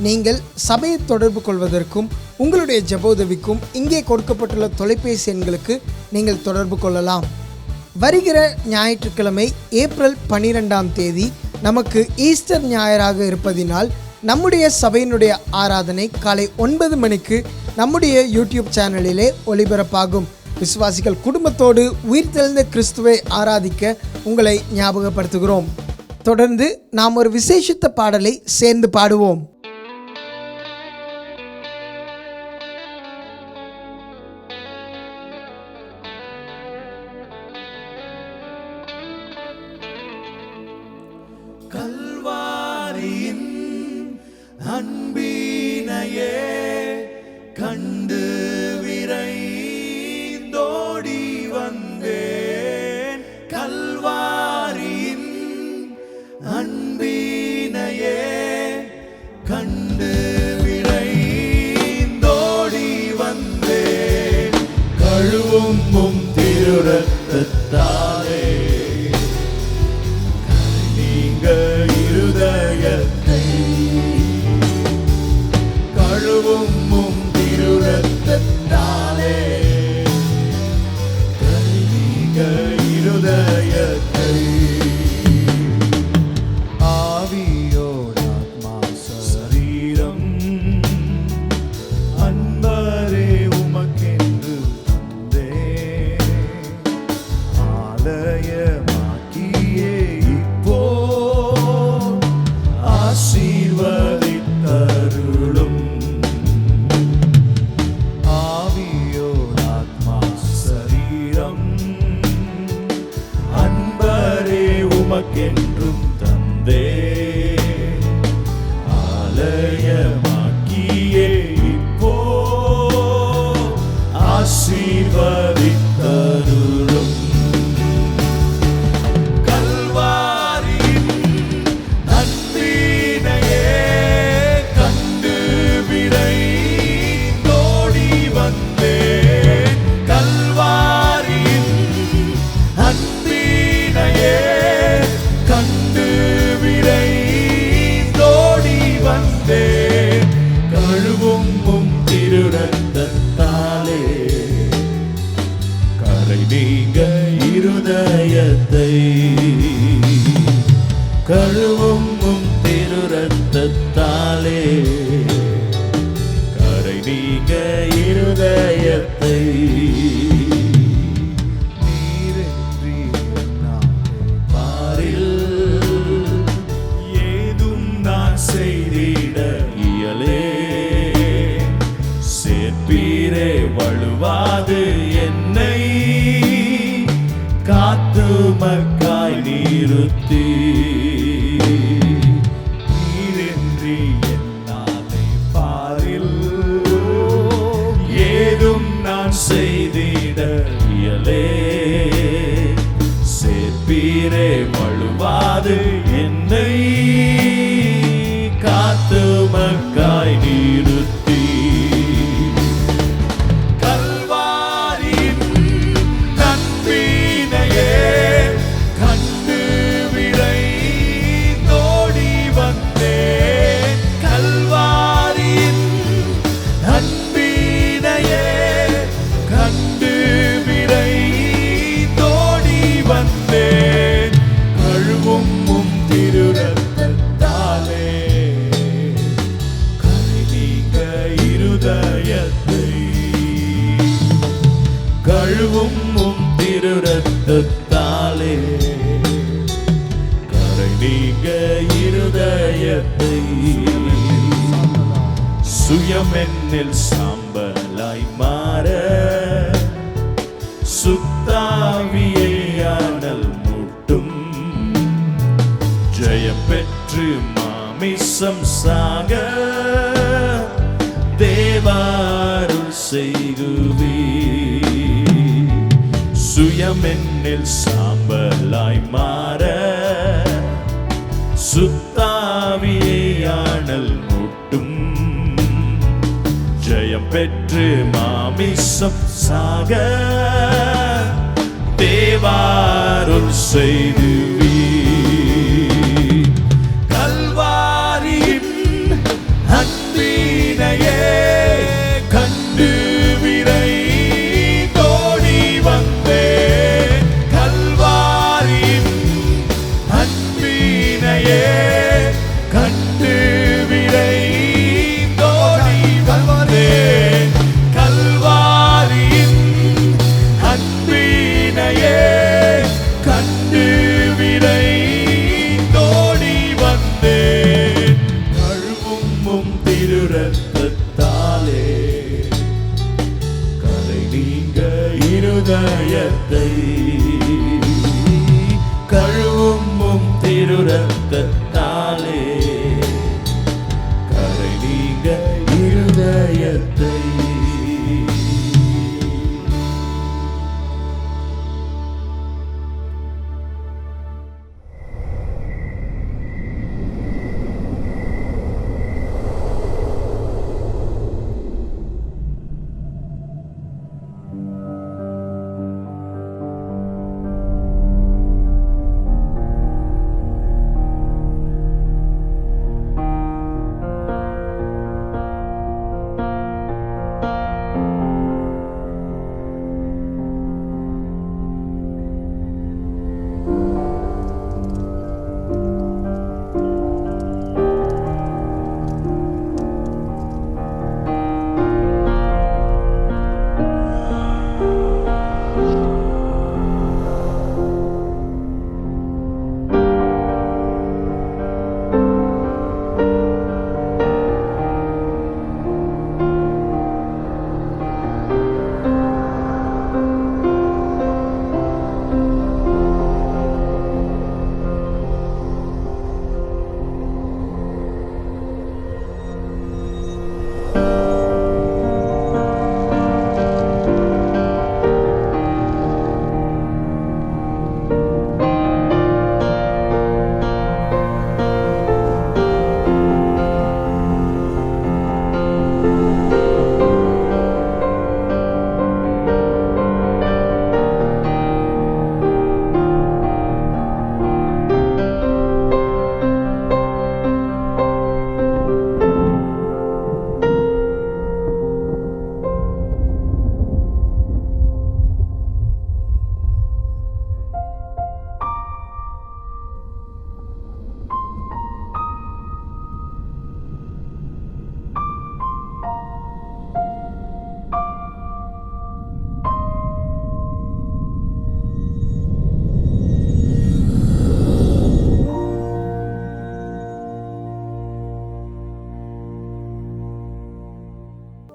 நீங்கள் சபையை தொடர்பு கொள்வதற்கும் உங்களுடைய ஜெபோதவிக்கும் இங்கே கொடுக்கப்பட்டுள்ள தொலைபேசி எண்களுக்கு நீங்கள் தொடர்பு கொள்ளலாம். வருகிற ஞாயிற்றுக்கிழமை ஏப்ரல் 12 நமக்கு ஈஸ்டர் ஞாயிறாக இருப்பதினால் நம்முடைய சபையினுடைய ஆராதனை காலை 9 மணிக்கு நம்முடைய யூடியூப் சேனலிலே ஒளிபரப்பாகும். விசுவாசிகள் குடும்பத்தோடு உயிர்த்தெழுந்த கிறிஸ்துவை ஆராதிக்க உங்களை ஞாபகப்படுத்துகிறோம். தொடர்ந்து நாம் ஒரு விசேஷித்த பாடலை சேர்ந்து பாடுவோம். கல்வாரியின் அன்பினையே கண்டு விரைந்தோடி வந்தேன். கல்வாரியின் அன்பினையே கண்டு விரைந்தோடி வந்தேன். கழுவும் திருரத்தத்தாலே இருதயத்தை கழுவும் திருரத்தத்தாலே இருதயத்தை ஆவியோடு ஆத்மா சரீரமாய் வந்தே ஆலயமாக்கியே இப்போ ஆசீர்வதித்தருளும். கல்வாரியின் அன்பினையே கண்டு விரைந்தோடி வந்தேன். கல்வாரியின் அன்பினையே கண்டு விரைந்தோடி வந்தேன். கழுவும் திருரத்தத்தாலே கரை நீங்க இருதயத்தை. கழுவும் திருரத்தத்தாலே கரை நீங்க இருதயத்தை. நீரின்றி நான் பாரில் ஏதும் நான் செய்திட இயலே. சேர்ப்பீரே வழுவாது என்னை காத்து மக்காய் நிறுத்தி. நீரின்றி என்னாலே பாரில் ஏதும் நான் செய்திட இயலே. சேர்ப்பீரே வழுவாது என்னை காத்து மக்காய் நிறுத்தி. கல்வாரியின் அன்பினையே கண்டு விரைந்தோடி வந்தேன். கல்வாரியின் அன்பினையே கண்டு விரைந்தோடி வந்தேன். கழுவும் திருரத்தத்தாலே கரை நீங்க இருதயத்தை. கழுவும் திருரத்தத்தாலே கரை நீங்க இருதயத்தை. சுயமென்னில் சாம்பலாய் மாற சுத்தாவியை அனல் மூட்டும். ஜெயம் பெற்று மாமிசம் சாக தேவாருள் செய்குவி. சுயமென்னில் சாம்பலாய் மாற சுத்தாவியை அனல் மூட்டும். ஜெயம் பெற்று மாமிசம் சாக தேவாருள் செய்துவி. கல்வாரியின் அன்பினையே கண்டு விரைந்தோடி வந்தேன். கல்வாரியின் அன்பினையே கண்டு விரைந்தோடி வந்தேன். கல்வாரியின் அன்பினையே கண்டு விரைந்தோடி வந்தேன். கழுவும் திருரத்தத்தாலே கரை நீங்க இருதயத்தை. கழுவும் திருரத்தத்தாலே கரை நீங்க இருதயத்தை.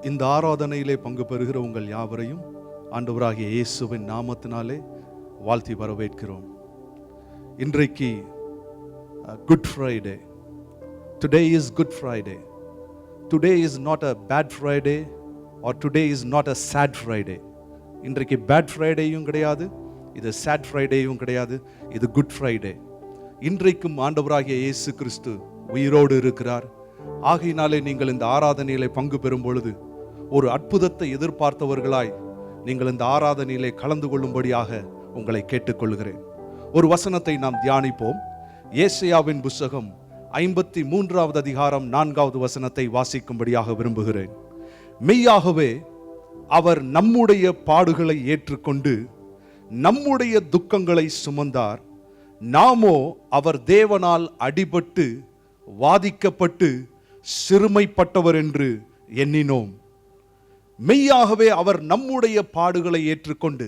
இந்த ஆராதனையிலே பங்கு பெறுகிற உங்கள் யாவரையும் ஆண்டவராகிய இயேசுவின் நாமத்தினாலே வாழ்த்தி வரவேற்கிறோம். இன்றைக்கு Good Friday. Today is Good Friday. Today is not a bad Friday or today is not a sad Friday. இன்றைக்கு பேட் ஃப்ரைடேயும் கிடையாது, இது சேட் ஃப்ரைடேயும் கிடையாது, இது குட் ஃப்ரைடே. இன்றைக்கும் ஆண்டவராகிய இயேசு கிறிஸ்து உயிரோடு இருக்கிறார். ஆகையினாலே நீங்கள் இந்த ஆராதனையிலே பங்கு பெறும் பொழுது ஒரு அற்புதத்தை எதிர்பார்த்தவர்களாய் நீங்கள் இந்த ஆராதனையிலே கலந்து கொள்ளும்படியாக உங்களை கேட்டுக்கொள்கிறேன். ஒரு வசனத்தை நாம் தியானிப்போம். ஏசாயாவின் புத்தகம் 53வது அதிகாரம் 4வது வசனத்தை வாசிக்கும்படியாக விரும்புகிறேன். மெய்யாகவே அவர் நம்முடைய பாடுகளை ஏற்றுக்கொண்டு நம்முடைய துக்கங்களை சுமந்தார். நாமோ அவர் தேவனால் அடிபட்டு வாதிக்கப்பட்டு சிறுமைப்பட்டவர் என்று எண்ணினோம். மெய்யாகவே அவர் நம்முடைய பாடுகளை ஏற்றுக்கொண்டு,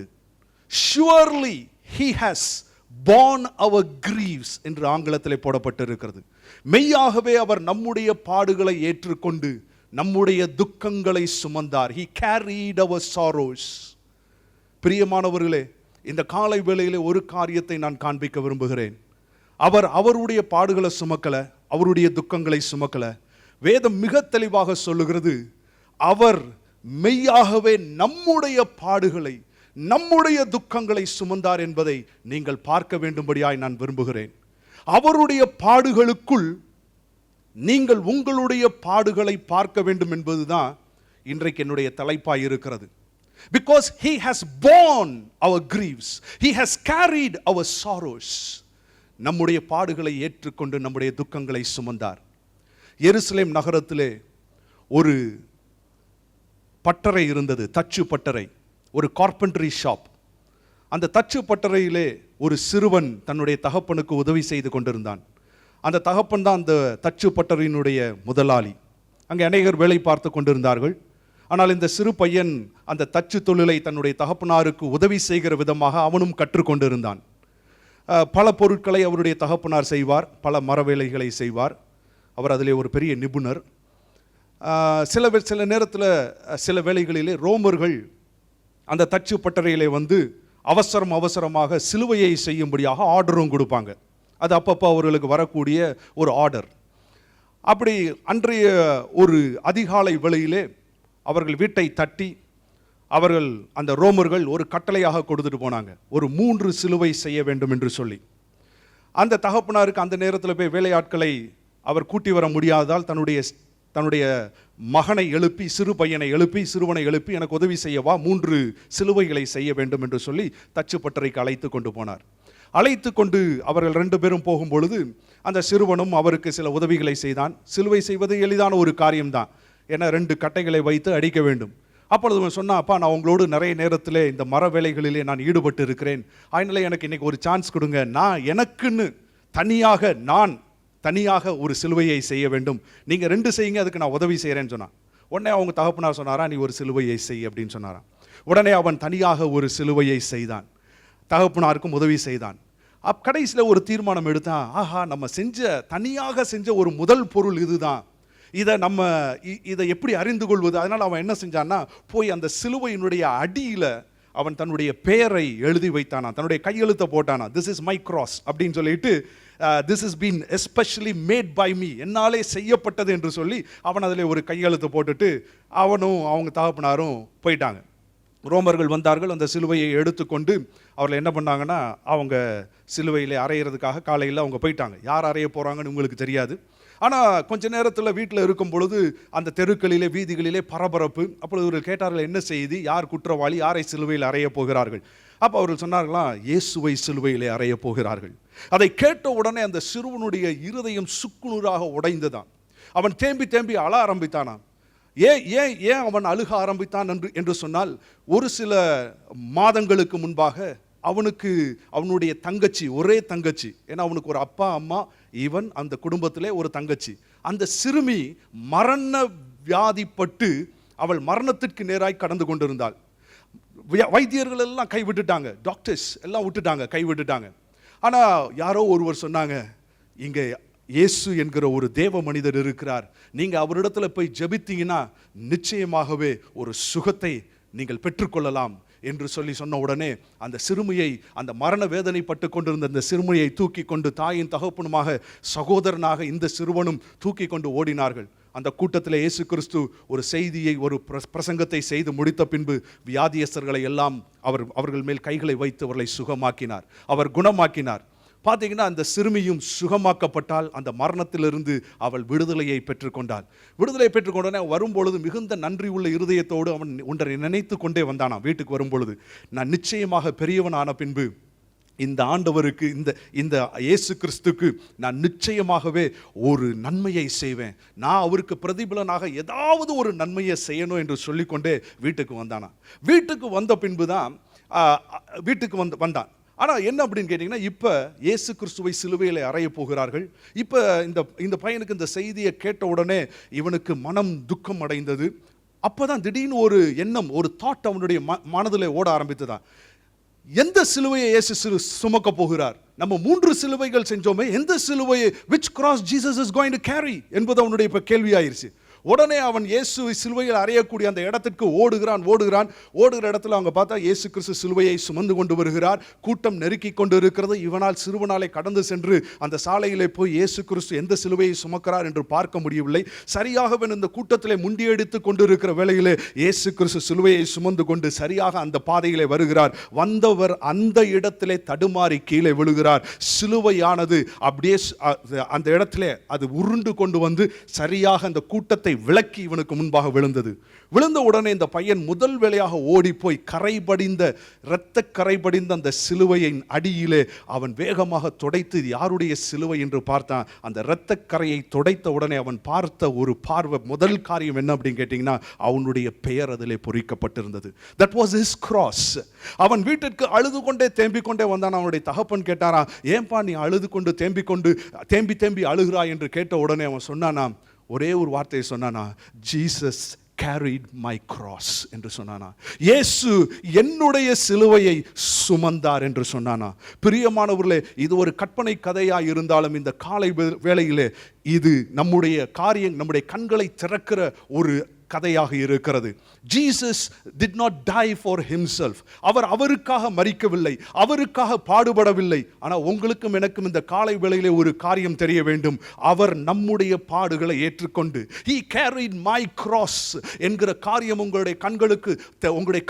surely he has borne our griefs என்று ஆங்கிலத்திலே போடப்பட்டிருக்கிறது. மெய்யாகவே அவர் நம்முடைய பாடுகளை ஏற்றுக்கொண்டு நம்முடைய துக்கங்களை சுமந்தார். he carried our sorrows. பிரியமானவர்களே, இந்த காலை வேளையிலே ஒரு காரியத்தை நான் காண்பிக்க விரும்புகிறேன். அவர் அவருடைய பாடுகளை சுமக்கல, அவருடைய துக்கங்களை சுமக்கல. வேதம் மிக தெளிவாக சொல்லுகிறது, அவர் மெய்யாகவே நம்முடைய பாடுகளை நம்முடைய துக்கங்களை சுமந்தார் என்பதை நீங்கள் பார்க்க வேண்டும்படியாய் நான் விரும்புகிறேன். அவருடைய பாடுகளுக்குள் நீங்கள் உங்களுடைய பாடுகளை பார்க்க வேண்டும் என்பதுதான் இன்றைக்கு என்னுடைய தலைப்பாய் இருக்கிறது. Because he has borne our griefs, he has carried our sorrows. நம்முடைய பாடுகளை ஏற்றுக்கொண்டு நம்முடைய துக்கங்களை சுமந்தார். எருசலேம் நகரத்திலே ஒரு பட்டறை இருந்தது, தச்சு பட்டறை, ஒரு கார்பென்ட்ரி ஷாப். அந்த தச்சு பட்டறையிலே ஒரு சிறுவன் தன்னுடைய தகப்பனுக்கு உதவி செய்து கொண்டிருந்தான். அந்த தகப்பன் தான் அந்த தச்சு பட்டறையினுடைய முதலாளி. அங்கே அநேகர் வேலை பார்த்து கொண்டிருந்தார்கள். ஆனால் இந்த சிறு பையன் அந்த தச்சு தொழிலை தன்னுடைய தகப்பனாருக்கு உதவி செய்கிற விதமாக அவனும் கற்றுக்கொண்டிருந்தான். பல பொருட்களை அவருடைய தகப்பனார் செய்வார், பல மரவேலைகளை செய்வார். அவர் அதிலே ஒரு பெரிய நிபுணர். சில நேரத்தில் சில வேளைகளிலே ரோமர்கள் அந்த தச்சு பட்டறையிலே வந்து அவசரமாக சிலுவையை செய்யும்படியாக ஆர்டரும் கொடுப்பாங்க. அது அப்பப்போ அவர்களுக்கு வரக்கூடிய ஒரு ஆர்டர். அப்படி அன்றைய ஒரு அதிகாலை வேளையிலே அவர்கள் வீட்டை தட்டி அவர்கள் அந்த ரோமர்கள் ஒரு கட்டளையாக கொடுத்துட்டு போனாங்க, ஒரு 3 சிலுவை செய்ய வேண்டும் என்று சொல்லி. அந்த தகப்பனாருக்கு அந்த நேரத்தில் போய் வேலையாட்களை அவர் கூட்டி வர முடியாததால் தன்னுடைய மகனை எழுப்பி, சிறு பையனை எழுப்பி, சிறுவனை எழுப்பி, எனக்கு உதவி செய்யவா, 3 சிலுவைகளை செய்ய வேண்டும் என்று சொல்லி தச்சு பட்டறைக்கு அழைத்து கொண்டு போனார். அழைத்து கொண்டு அவர்கள் 2 பேரும் போகும்பொழுது அந்த சிறுவனும் அவருக்கு சில உதவிகளை செய்தான். சிலுவை செய்வது எளிதான ஒரு காரியம்தான், ஏன்னா 2 கட்டைகளை வைத்து அடிக்க வேண்டும். அப்பொழுது அவன் சொன்னான், அப்பா நான் உங்களோடு நிறைய நேரத்தில் இந்த மர வேலைகளிலே நான் ஈடுபட்டு இருக்கிறேன், அதனால எனக்கு இன்னைக்கு ஒரு சான்ஸ் கொடுங்க, நான் எனக்குன்னு தனியாக ஒரு சிலுவையை செய்ய வேண்டும், நீங்கள் 2 செய்யுங்க, அதுக்கு நான் உதவி செய்கிறேன்னு சொன்னான். உடனே அவங்க தகப்பனார் சொன்னாரா, நீ ஒரு சிலுவையை செய் அப்படின்னு சொன்னாராம். உடனே அவன் தனியாக ஒரு சிலுவையை செய்தான், தகப்பனாருக்கும் உதவி செய்தான். கடைசியில் ஒரு தீர்மானம் எடுத்தான், ஆஹா நம்ம தனியாக செஞ்ச ஒரு முதல் பொருள் இதுதான், இதை எப்படி அறிந்து கொள்வது? அதனால் அவன் என்ன செஞ்சான்னா, போய் அந்த சிலுவையினுடைய அடியில் அவன் தன்னுடைய பெயரை எழுதி வைத்தானா, தன்னுடைய கையெழுத்தை போட்டானா, திஸ் இஸ் மை கிராஸ் அப்படின்னு சொல்லிட்டு, this is been especially made by me, என்னாலே செய்யப்பட்டது என்று சொல்லி அவன் அதில் ஒரு கையெழுத்தை போட்டுட்டு அவனும் அவங்க தகப்பனாரும் போயிட்டாங்க. ரோமர்கள் வந்தார்கள், அந்த சிலுவையை எடுத்துக்கொண்டு அவர்கள் என்ன பண்ணாங்கன்னா, அவங்க சிலுவையில் அறையிறதுக்காக காலையில் அவங்க போயிட்டாங்க. யார் அறைய போகிறாங்கன்னு உங்களுக்கு தெரியாது. ஆனால் கொஞ்ச நேரத்தில் வீட்டில் இருக்கும் பொழுது அந்த தெருக்களிலே வீதிகளிலே பரபரப்பு. அப்பொழுது இவர்கள் கேட்டார்கள், என்ன செய்தி, யார் குற்றவாளி, யாரை சிலுவையில் அறைய போகிறார்கள்? அப்போ அவர்கள் சொன்னார்களாம், இயேசுவை சிலுவையிலே அறைய போகிறார்கள். அதை கேட்ட உடனே அந்த சிறுவனுடைய இருதயம் சுக்குநூறாக உடைந்ததான். அவன் தேம்பி அழ ஆரம்பித்தானாம். ஏன் அவன் அழுக ஆரம்பித்தான் என்று சொன்னால், ஒரு சில மாதங்களுக்கு முன்பாக அவனுடைய தங்கச்சி, ஒரே தங்கச்சி, ஏன்னா அவனுக்கு ஒரு அப்பா அம்மா, ஈவன் அந்த குடும்பத்திலே ஒரு தங்கச்சி, அந்த சிறுமி மரண வியாதிப்பட்டு அவள் மரணத்திற்கு நேராய் கடந்து கொண்டிருந்தாள். வைத்தியர்கள் எல்லாம் கைவிட்டுட்டாங்க, டாக்டர்ஸ் எல்லாம் கைவிட்டுட்டாங்க. ஆனால் யாரோ ஒருவர் சொன்னாங்க, இங்கே இயேசு என்கிற ஒரு தேவ மனிதர் இருக்கிறார். நீங்க அவரிடத்துல போய் ஜெபித்தீங்கன்னா நிச்சயமாகவே ஒரு சுகத்தை நீங்கள் பெற்றுக்கொள்ளலாம் என்று சொன்ன உடனே அந்த சிறுமியை, அந்த மரண வேதனைப்பட்டு கொண்டிருந்த அந்த சிறுமியை தூக்கி கொண்டு தாயின் தகப்பனுமாக சகோதரனாக இந்த சிறுவனும் தூக்கி கொண்டு ஓடினார்கள். அந்த கூட்டத்தில் இயேசு கிறிஸ்து ஒரு செய்தியை, ஒரு பிரசங்கத்தை செய்து முடித்த பின்பு வியாதியஸ்தர்களை எல்லாம் அவர்கள் மேல் கைகளை வைத்து அவர்களை சுகமாக்கினார், அவர் குணமாக்கினார். பார்த்தீங்கன்னா அந்த சிறுமியும் சுகமாக்கப்பட்டால், அந்த மரணத்திலிருந்து அவள் விடுதலையை பெற்றுக்கொண்டாள். விடுதலை பெற்றுக்கொண்டனே வரும்பொழுது மிகுந்த நன்றி உள்ள இருதயத்தோடு அவன் ஒன்றை நினைத்து கொண்டே வந்தானாம். வீட்டுக்கு வரும்பொழுது, நான் நிச்சயமாக பெரியவனான பின்பு இந்த ஆண்டவருக்கு, இந்த இயேசு கிறிஸ்துக்கு நான் நிச்சயமாகவே ஒரு நன்மையை செய்வேன், நான் அவருக்கு பிரதிபலனாக ஏதாவது ஒரு நன்மையை செய்யணும் என்று சொல்லிக்கொண்டே வீட்டுக்கு வந்தானா. வீட்டுக்கு வந்த பின்பு தான் வீட்டுக்கு வந்தான். ஆனால் என்ன அப்படின்னு கேட்டிங்கன்னா, இப்போ இயேசு கிறிஸ்துவை சிலுவையில் அறைய போகிறார்கள். இப்போ இந்த பையனுக்கு இந்த செய்தியை கேட்ட உடனே இவனுக்கு மனம் துக்கம் அடைந்தது. அப்போ தான் திடீர்னு ஒரு எண்ணம், ஒரு தாட் அவனுடைய மனதில் ஓட ஆரம்பித்ததான். எந்த சிலுவையை இயேசு சுமக்க போகிறார்? நம்ம 3 சிலுவைகள் செஞ்சோமே, எந்த சிலுவையை, which cross Jesus is going to carry என்பது அவனுடைய இப்போ கேள்வியாயிருச்சு. உடனே அவன் இயேசுவை சிலுவையில் அறையக்கூடிய அந்த இடத்திற்கு ஓடுகிறான். ஓடுகிற இடத்துல அவங்க பார்த்தா இயேசு கிறிஸ்து சிலுவையை சுமந்து கொண்டு வருகிறார். கூட்டம் நெருக்கி கொண்டு இருக்கிறது. இவனால் சிறுவனாலே கடந்து சென்று அந்த சாலையிலே போய் இயேசு கிறிஸ்து எந்த சிலுவையை சுமக்கிறார் என்று பார்க்க முடியவில்லை. சரியாக இந்த கூட்டத்திலே முண்டியடித்து கொண்டு இருக்கிற வேளையிலே இயேசு கிறிஸ்து சிலுவையை சுமந்து கொண்டு சரியாக அந்த பாதையிலே வருகிறார். வந்தவர் அந்த இடத்திலே தடுமாறி கீழே விழுகிறார். சிலுவையானது அப்படியே அந்த இடத்திலே அது உருண்டு கொண்டு வந்து சரியாக அந்த கூட்டத்தை விளக்கி இவனுக்கு முன்பாக விழுந்த உடனே இந்த பையன் முதல் வேளையாக ஓடி போய் இரத்த கரை படிந்த அந்த சிலுவையின் அடியிலே அவன் வேகமாக துடைத்து யாருடைய சிலுவை என்று பார்த்தான். அந்த இரத்த கரையை துடைத்த உடனே அவன் பார்த்த ஒரு பார்வை, முதல் காரியம் என்ன அப்படின்னு கேட்டீங்கன்னா, அவனுடைய பெயர் அதிலே பொறிக்கப்பட்டிருந்தது. That was his cross. அவன் வீட்டிற்கு அழுது கொண்டே தேம்பிக் கொண்டே வந்தான். அவனுடைய தகப்பன் கேட்டாரா, ஏன்பா நீ அழுது கொண்டு தேம்பி அழுகிறாய் என்று கேட்ட உடனே அவன் சொன்னானா, ஒரே ஒரு வார்த்தையை சொன்னானா, ஜீசஸ் carried my cross என்று சொன்னானா. இயேசு என்னுடைய சிலுவையை சுமந்தார் என்று சொன்னானா. பிரியமானவர்களே, இது ஒரு கற்பனை கதையாய் இருந்தாலும் இந்த காலை வேளையிலே இது நம்முடைய கண்களை திறக்கிற ஒரு கதையாக இருக்கிறது. Jesus did not die for himself. அவருக்காக மரிக்கவில்லை, அவருக்காக பாடுபடவில்லை. ஆனால் உங்களுக்கும் எனக்கும் இந்த காலை வேளையிலே ஒரு காரியம் தெரிய வேண்டும். அவர் நம்முடைய பாடுகளை ஏற்றுக்கொண்டு he carried my cross என்கிற காரியம் உங்களுடைய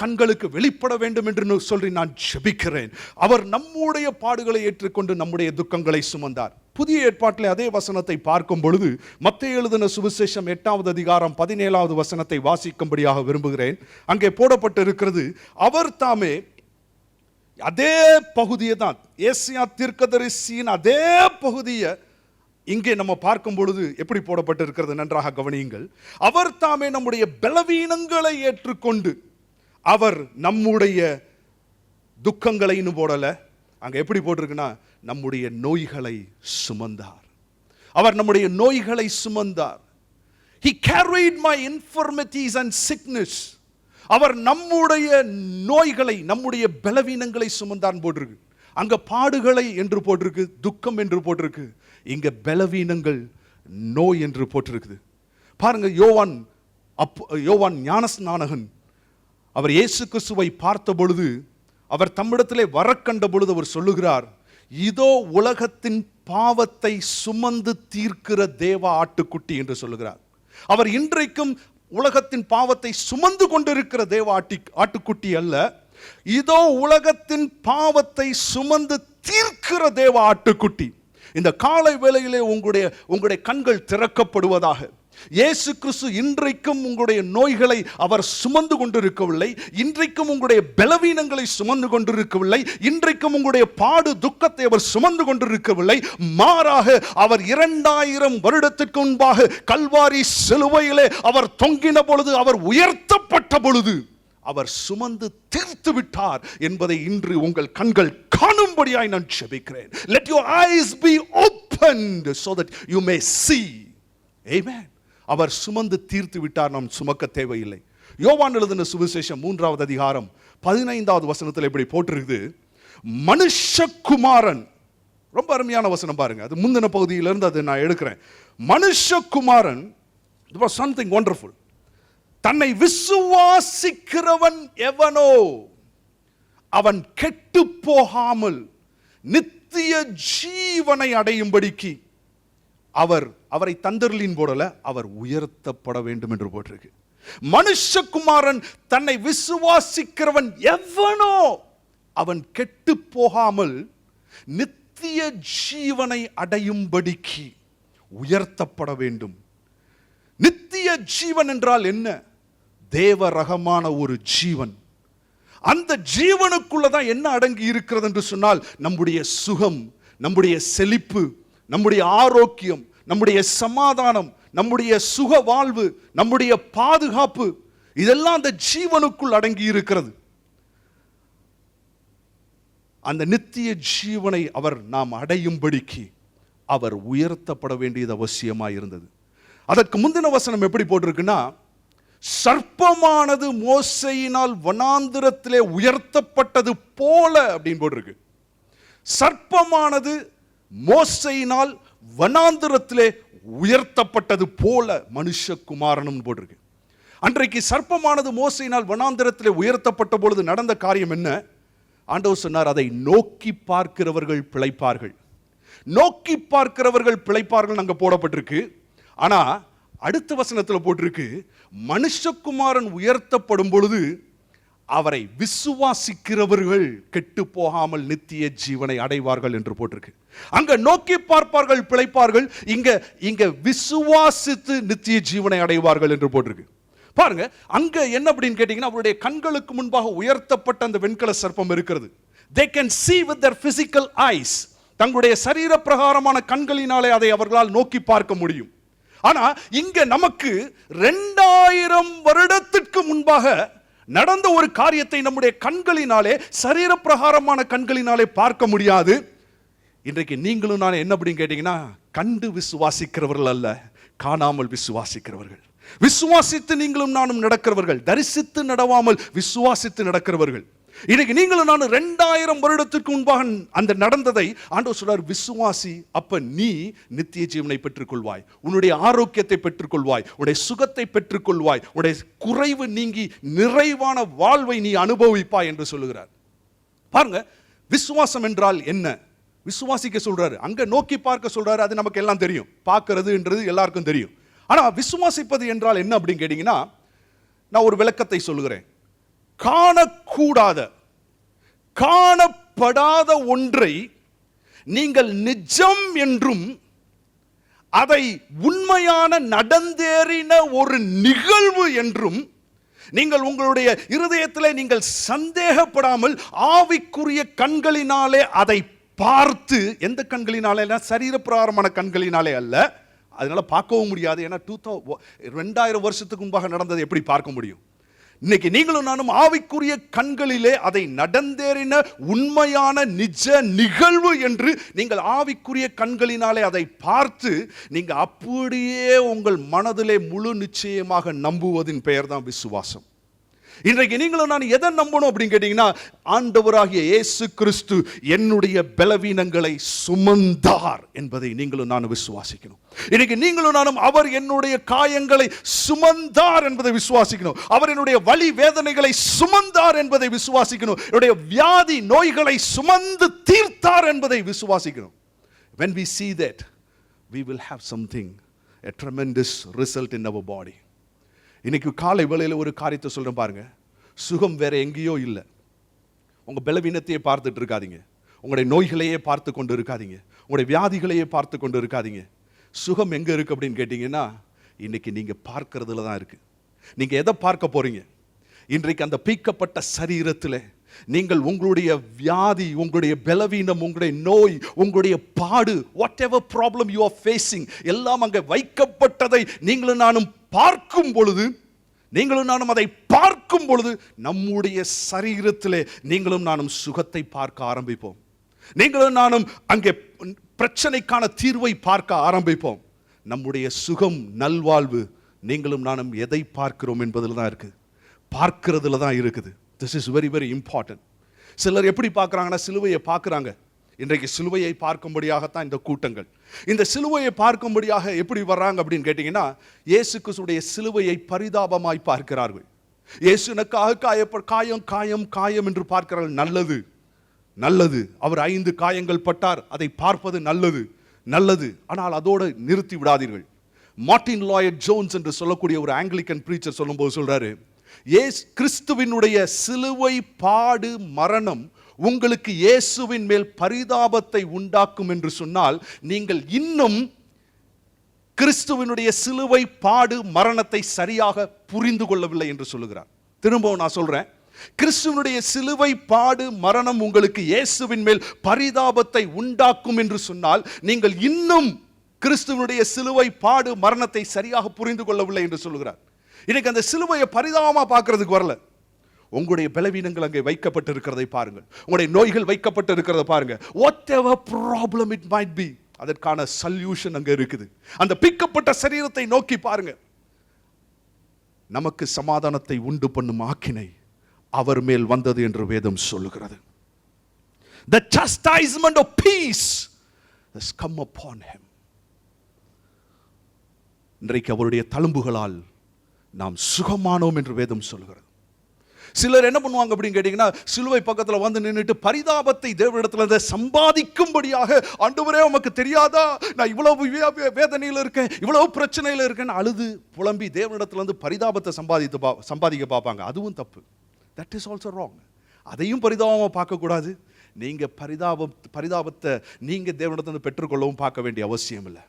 கண்களுக்கு வெளிப்பட வேண்டும் என்று சொல்லி நான் ஜெபிக்கிறேன். அவர் நம்முடைய பாடுகளை ஏற்றுக்கொண்டு நம்முடைய துக்கங்களை சுமந்தார். புதிய ஏற்பாட்டிலே அதே வசனத்தை பார்க்கும் பொழுது மத்தேயு எழுதின சுவிசேஷம் 8வது அதிகாரம் 17வது வசனத்தை வாசிக்கும்படியாக விரும்புகிறேன். அங்கே போடப்பட்டிருக்கிறது, அவர் தாமே அதே பகுதியை தான், ஏசாயா தீர்க்கதரிசியின் அதே பகுதியை இங்கே நம்ம பார்க்கும் பொழுது எப்படி போடப்பட்டிருக்கிறது நன்றாக கவனியுங்கள். அவர் தாமே நம்முடைய பலவீனங்களை ஏற்றுக்கொண்டு அவர் நம்முடைய துக்கங்களை இன்னும் போடல, அங்க எப்படி போட்டிருக்குன்னா, நம்முடைய நோய்களை சுமந்தார். அவர் நம்முடைய நோய்களை சுமந்தார். He carried my infirmities and sickness. அவர் நம்முடைய நோய்களை, நம்முடைய பலவீனங்களை சுமந்தான் போட்டிருக்கு. அங்க பாடுகளை என்று போட்டிருக்கு, துக்கம் என்று போட்டிருக்கு. இங்க பலவீனங்கள், நோய் என்று போட்டிருக்குது. பாருங்க, யோவான் ஞானஸ்நானகன் அவர் இயேசு கிறிஸ்துவை பார்த்த பொழுது, அவர் தம்மிடத்திலே வர கண்ட பொழுது அவர் சொல்லுகிறார், இதோ உலகத்தின் பாவத்தை சுமந்து தீர்க்கிற தேவ ஆட்டுக்குட்டி என்று சொல்லுகிறார். அவர் இன்றைக்கும் உலகத்தின் பாவத்தை சுமந்து கொண்டிருக்கிற தேவ ஆட்டுக்குட்டி அல்ல, இதோ உலகத்தின் பாவத்தை சுமந்து தீர்க்கிற தேவ ஆட்டுக்குட்டி. இந்த காலை வேளையிலே உங்களுடைய கண்கள் திறக்கப்படுவதாக. இயேசு கிறிஸ்து இன்றைக்கும் உங்களுடைய நோய்களை அவர் சுமந்து கொண்டிருக்கவில்லை, இன்றைக்கும் உங்களுடைய பலவீனங்களை சுமந்து கொண்டிருக்கவில்லை, இன்றைக்கும் உங்களுடைய பாடு துக்கத்தை அவர் சுமந்து கொண்டிருக்கவில்லை. மாறாக அவர் 2000 வருடத்திற்கு முன்பாக கல்வாரி சிலுவையிலே அவர் தொங்கின பொழுது, அவர் உயர்த்தப்பட்ட பொழுது அவர் சுமந்து தீர்த்து விட்டார் என்பதை இன்று உங்கள் கண்கள் காணும்படியாய் நான் ஜெபிக்கிறேன். Let your eyes be opened so that you may see. Amen. அவர் சுமந்து தீர்த்து விட்டார், நாம் சுமக்க தேவையில்லை. யோவான் எழுதின சுவிசேஷம் 3வது அதிகாரம் 15வது வசனத்தில் இப்படி போட்டிருக்குது, மனுஷகுமாரன் ரொம்ப அருமையான வசனம் பாருங்க. அது முந்தின பகுதியிலிருந்து அது நான் எடுக்கிறேன். மனுஷகுமாரன், it was something wonderful. தன்னை விசுவாசிக்கிறவன் எவனோ அவன் கெட்டு போகாமல் நித்திய ஜீவனை அடையும்படிக்கு அவரை தந்தர்லின் போடல, அவர் உயர்த்தப்பட வேண்டும் என்று போட்டிருக்கு. மனுஷகுமாரன் தன்னை விசுவாசிக்கிறவன் எவனோ அவன் கெட்டு போகாமல் நித்திய ஜீவனை அடையும்படிக்கு உயர்த்தப்பட வேண்டும். நித்திய ஜீவன் என்றால் என்ன? தேவ ரகமான ஒரு ஜீவன். அந்த ஜீவனுக்குள்ளதான் என்ன அடங்கி இருக்கிறது என்று சொன்னால், நம்முடைய சுகம், நம்முடைய செழிப்பு, நம்முடைய ஆரோக்கியம், நம்முடைய சமாதானம், நம்முடைய சுக வாழ்வு, நம்முடைய பாதுகாப்பு, இதெல்லாம் அந்த ஜீவனுக்குள் அடங்கி இருக்கிறது. அந்த நித்திய ஜீவனை நாம் அடையும்படிக்கு அவர் உயர்த்தப்பட வேண்டியது அவசியமாக இருந்தது. அதற்கு முந்தின வசனம் எப்படி போட்டிருக்குன்னா, சர்ப்பமானது மோசையினால் வனாந்திரத்திலே உயர்த்தப்பட்டது போல அப்படின்னு போட்டிருக்கு. சர்ப்பமானது மோசையினால் வனாந்திரத்திலே உயர்த்தப்பட்டது போல மனுஷகுமாரனும் போட்டிருக்கு. அன்றைக்கு சர்ப்பமானது மோசையினால் வனாந்திரத்திலே உயர்த்தப்பட்ட பொழுது நடந்த காரியம் என்ன? ஆண்டவர் சொன்னார், அதை நோக்கி பார்க்கிறவர்கள் பிழைப்பார்கள். நோக்கி பார்க்கிறவர்கள் பிழைப்பார்கள் அங்க போடப்பட்டிருக்கு. ஆனா அடுத்த வசனத்தில் போட்டிருக்கு, மனுஷகுமாரன் உயர்த்தப்படும் பொழுது அவரை விசுவாசிக்கிறவர்கள் கெட்டு போகாமல் நித்திய ஜீவனை அடைவார்கள் என்று போட்டிருக்கு. அங்க நோக்கி பார்ப்பார்கள் பிழைப்பார்கள், இங்க விசுவாசித்து நித்திய ஜீவனை அடைவார்கள் என்று போட்டிருக்கு. பாருங்க, அங்க என்ன அப்படின்னு கேட்டீங்கன்னா, அவருடைய கண்களுக்கு முன்பாக உயர்த்தப்பட்ட அந்த வெண்கல சர்ப்பம் இருக்கிறது. They can see with their physical eyes. தங்களுடைய சரீர பிரகாரமான கண்களினாலே அதை அவர்களால் நோக்கி பார்க்க முடியும். ஆனா இங்க நமக்கு 2000 வருடத்திற்கு முன்பாக நடந்த ஒரு காரியத்தை நம்முடைய கண்களினாலே, சரீர பிரகாரமான கண்களினாலே பார்க்க முடியாது. இன்றைக்கு நீங்களும் நான் என்ன அப்படின்னு கேட்டீங்கன்னா, கண்டு விசுவாசிக்கிறவர்கள் அல்ல, காணாமல் விசுவாசிக்கிறவர்கள். விசுவாசித்து நீங்களும் நானும் நடக்கிறவர்கள், தரிசித்து நடவாமல் விசுவாசித்து நடக்கிறவர்கள். இன்னைக்கு நீங்களும் நானும் 2000 வருடத்திற்கு முன்பாக அந்த நடந்ததை ஆண்டவர் சொல்றார், விசுவாசி, அப்ப நீ நித்திய ஜீவனை பெற்றுக்கொள்வாய், உன்னுடைய ஆரோக்கியத்தை பெற்றுக்கொள்வாய், உன்னுடைய சுகத்தை பெற்றுக்கொள்வாய், உன்னுடைய குறைவு நீங்கி நிறைவான வாழ்வை நீ அனுபவிப்பாய் என்று சொல்லுகிறார். பாருங்க, விசுவாசம் என்றால் என்ன? விசுவாசிக்க சொல்றாரு, அங்க நோக்கி பார்க்க சொல்றாரு. அது நமக்கு எல்லாம் தெரியும், பார்க்கிறதுன்றது எல்லாருக்கும் தெரியும். ஆனா விசுவாசிப்பது என்றால் என்ன அப்படின்னு கேட்டீங்கன்னா, நான் ஒரு விளக்கத்தை சொல்லுகிறேன். காணக்கூடாத, காணப்படாத ஒன்றை நீங்கள் நிஜம் என்றும், அதை உண்மையான நடந்தேறின ஒரு நிகழ்வு என்றும் நீங்கள் உங்களுடைய இருதயத்தில் நீங்கள் சந்தேகப்படாமல் ஆவிக்குரிய கண்களினாலே அதை பார்த்து, எந்த கண்களினாலே? சரீர பிரகாரமான கண்களினாலே அல்ல. அதனால பார்க்கவும் முடியாது. ஏன்னா 2000 வருஷத்துக்கு முன்பாக நடந்ததை எப்படி பார்க்க முடியும்? இன்னைக்கு நீங்களும் நானும் ஆவிக்குரிய கண்களிலே அதை நடந்தேறின உண்மையான நிஜ நிகழ்வு என்று நீங்கள் ஆவிக்குரிய கண்களினாலே அதை பார்த்து நீங்க அப்படியே உங்கள் மனதிலே முழு நிச்சயமாக நம்புவதின் பெயர் தான் விசுவாசம். இன்றைக்கு நீங்களும் நான் எதை நம்பணும் அப்படின்னு கேட்டீங்கன்னா, ஆண்டவராகிய இயேசு கிறிஸ்து என்னுடைய பலவீனங்களை சுமந்தார் என்பதை நீங்களும் நானும் விசுவாசிக்கணும். இன்னைக்கு நீங்களும் நானும் அவர் என்னுடைய காயங்களை சுமந்தார் என்பதை விசுவாசிக்கணும். அவர் என்னுடைய வலி வேதனைகளை சுமந்தார் என்பதை விசுவாசிக்கணும். என்னுடைய வியாதி நோய்களை சுமந்து தீர்த்தார் என்பதை விசுவாசிக்கணும். When we see that, we will have something, a tremendous result in our body. இன்னைக்கு காலை வேளையில் ஒரு காரியத்தை சொல்றேன் பாருங்க, சுகம் வேற எங்கேயோ இல்லை. உங்க பலவீனத்தையே பார்த்துட்டு இருக்காதீங்க, உங்களுடைய நோய்களையே பார்த்து கொண்டு இருக்காதீங்க, உங்களுடைய வியாதிகளையே பார்த்து கொண்டு இருக்காதீங்க. சுகம் எங்க இருக்கு அப்படின்னு கேட்டீங்கன்னா, இன்னைக்கு நீங்க பார்க்கறதுல தான் இருக்கு. நீங்க எதை பார்க்க போறீங்க? இன்றைக்கு அந்த பீக்கப்பட்ட சரீரத்தில் நீங்கள் உங்களுடைய வியாதி, உங்களுடைய பலவீனம், உங்களுடைய நோய், உங்களுடைய பாடு, what ever problem you are facing, எல்லாம் அங்கே வைக்கப்பட்டதை நீங்களும் நானும் பார்க்கும் பொழுது, நீங்களும் நானும் அதை பார்க்கும் பொழுது நம்முடைய சரீரத்திலே நீங்களும் நானும் சுகத்தை பார்க்க ஆரம்பிப்போம். நீங்களும் நானும் அங்கே பிரச்சனைக்கான தீர்வை பார்க்க ஆரம்பிப்போம். நம்முடைய சுகம், நல்வாழ்வு நீங்களும் நானும் எதை பார்க்கிறோம் என்பதில் தான் இருக்குது, பார்க்கிறதுல தான் இருக்குது. This is very very important. சிலர் எப்படி பார்க்குறாங்கன்னா, சிலுவையை பார்க்குறாங்க, இன்றைக்கு சிலுவையை பார்க்கும்படியாகத்தான் இந்த கூட்டங்கள். இந்த சிலுவையை பார்க்கும்படியாக எப்படி வர்றாங்க அப்படின்னு கேட்டீங்கன்னா, இயேசு கிறிஸ்துடைய சிலுவையை பரிதாபமாய் பார்க்கிறார்கள். இயேசு எனக்காக காயம் காயம் காயம் என்று பார்க்கிறார்கள். நல்லது நல்லது, அவர் 5 காயங்கள் பட்டார், அதை பார்ப்பது நல்லது நல்லது. ஆனால் அதோடு நிறுத்தி விடாதீர்கள். மார்ட்டின் லாயட் ஜோன்ஸ் என்று சொல்லக்கூடிய ஒரு ஆங்கிலிக்கன் பிரீச்சர் சொல்லும்போது சொல்றாரு, கிறிஸ்துவினுடைய சிலுவை பாடு மரணம் உங்களுக்கு இயேசுவின் மேல் பரிதாபத்தை உண்டாக்கும் என்று சொன்னால், நீங்கள் இன்னும் கிறிஸ்துவினுடைய சிலுவை பாடு மரணத்தை சரியாக புரிந்து கொள்ளவில்லை என்று சொல்லுகிறார். திரும்பவும் நான் சொல்றேன், கிறிஸ்துவினுடைய சிலுவை பாடு மரணம் உங்களுக்கு இயேசுவின் மேல் பரிதாபத்தை உண்டாக்கும் என்று சொன்னால், நீங்கள் இன்னும் கிறிஸ்துவினுடைய சிலுவை பாடு மரணத்தை சரியாக புரிந்து கொள்ளவில்லை என்று சொல்லுகிறார். இன்னைக்கு அந்த சிலுவையை பரிதாபமா பார்க்கிறதுக்கு வரல. உங்களுடைய பலவீனங்கள் அங்கே வைக்கப்பட்டு இருக்கிறதை பாருங்கள், உங்களுடைய நோய்கள் வைக்கப்பட்டு இருக்கிறத பாருங்க. whatever problem it might be, அதற்கான சொல்யூஷன் அங்க இருக்குது. அந்த பிக்கப்பட்ட சரீரத்தை நோக்கி பாருங்க. நமக்கு சமாதானத்தை உண்டு பண்ணும் ஆக்கினை அவர் மேல் வந்தது என்று வேதம் சொல்லுகிறது. The chastisement of peace has come upon him. இன்றைக்கு அவருடைய தழும்புகளால் நாம் சுகமானோம் என்று வேதம் சொல்லுகிறது. சிலர் என்ன பண்ணுவாங்க அப்படின்னு கேட்டீங்கன்னா, சிலுவை பக்கத்தில் வந்து நின்றுட்டு பரிதாபத்தை தேவனிடத்துல சம்பாதிக்கும்படியாக, ஆண்டவரே உமக்கு தெரியாதா நான் இவ்வளவு வேதனையில் இருக்கேன், இவ்வளவு பிரச்சனையில் இருக்கேன்னு அழுது புலம்பி தேவனிடத்துல வந்து பரிதாபத்தை சம்பாதிக்க பார்ப்பாங்க. அதுவும் தப்பு. That is also wrong. அதையும் பரிதாபமாக பார்க்கக்கூடாது. நீங்க பரிதாபத்தை நீங்க தேவனிடத்துல பெற்றுக்கொள்ளவும் பார்க்க வேண்டிய அவசியம் இல்லை.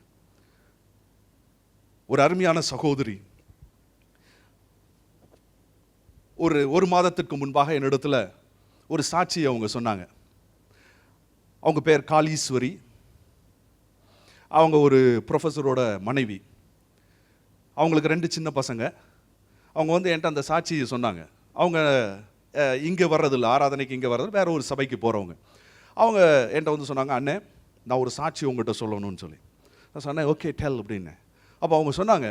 ஒரு அருமையான சகோதரி ஒரு மாதத்திற்கு முன்பாக என்னிடத்துல ஒரு சாட்சியை அவங்க சொன்னாங்க. அவங்க பேர் காளீஸ்வரி. அவங்க ஒரு ப்ரொஃபஸரோட மனைவி. அவங்களுக்கு 2 சின்ன பசங்க. அவங்க வந்து என்கிட்ட அந்த சாட்சியை சொன்னாங்க. அவங்க இங்கே வர்றதில்லை, ஆராதனைக்கு இங்கே வர்றது, வேற ஒரு சபைக்கு போகிறவங்க. அவங்க என்கிட்ட வந்து சொன்னாங்க, அண்ணே நான் ஒரு சாட்சி உங்கள்கிட்ட சொல்லணும்னு சொல்லி. நான் சொன்னேன், ஓகே டெல் அப்படின்னு. அப்போ அவங்க சொன்னாங்க,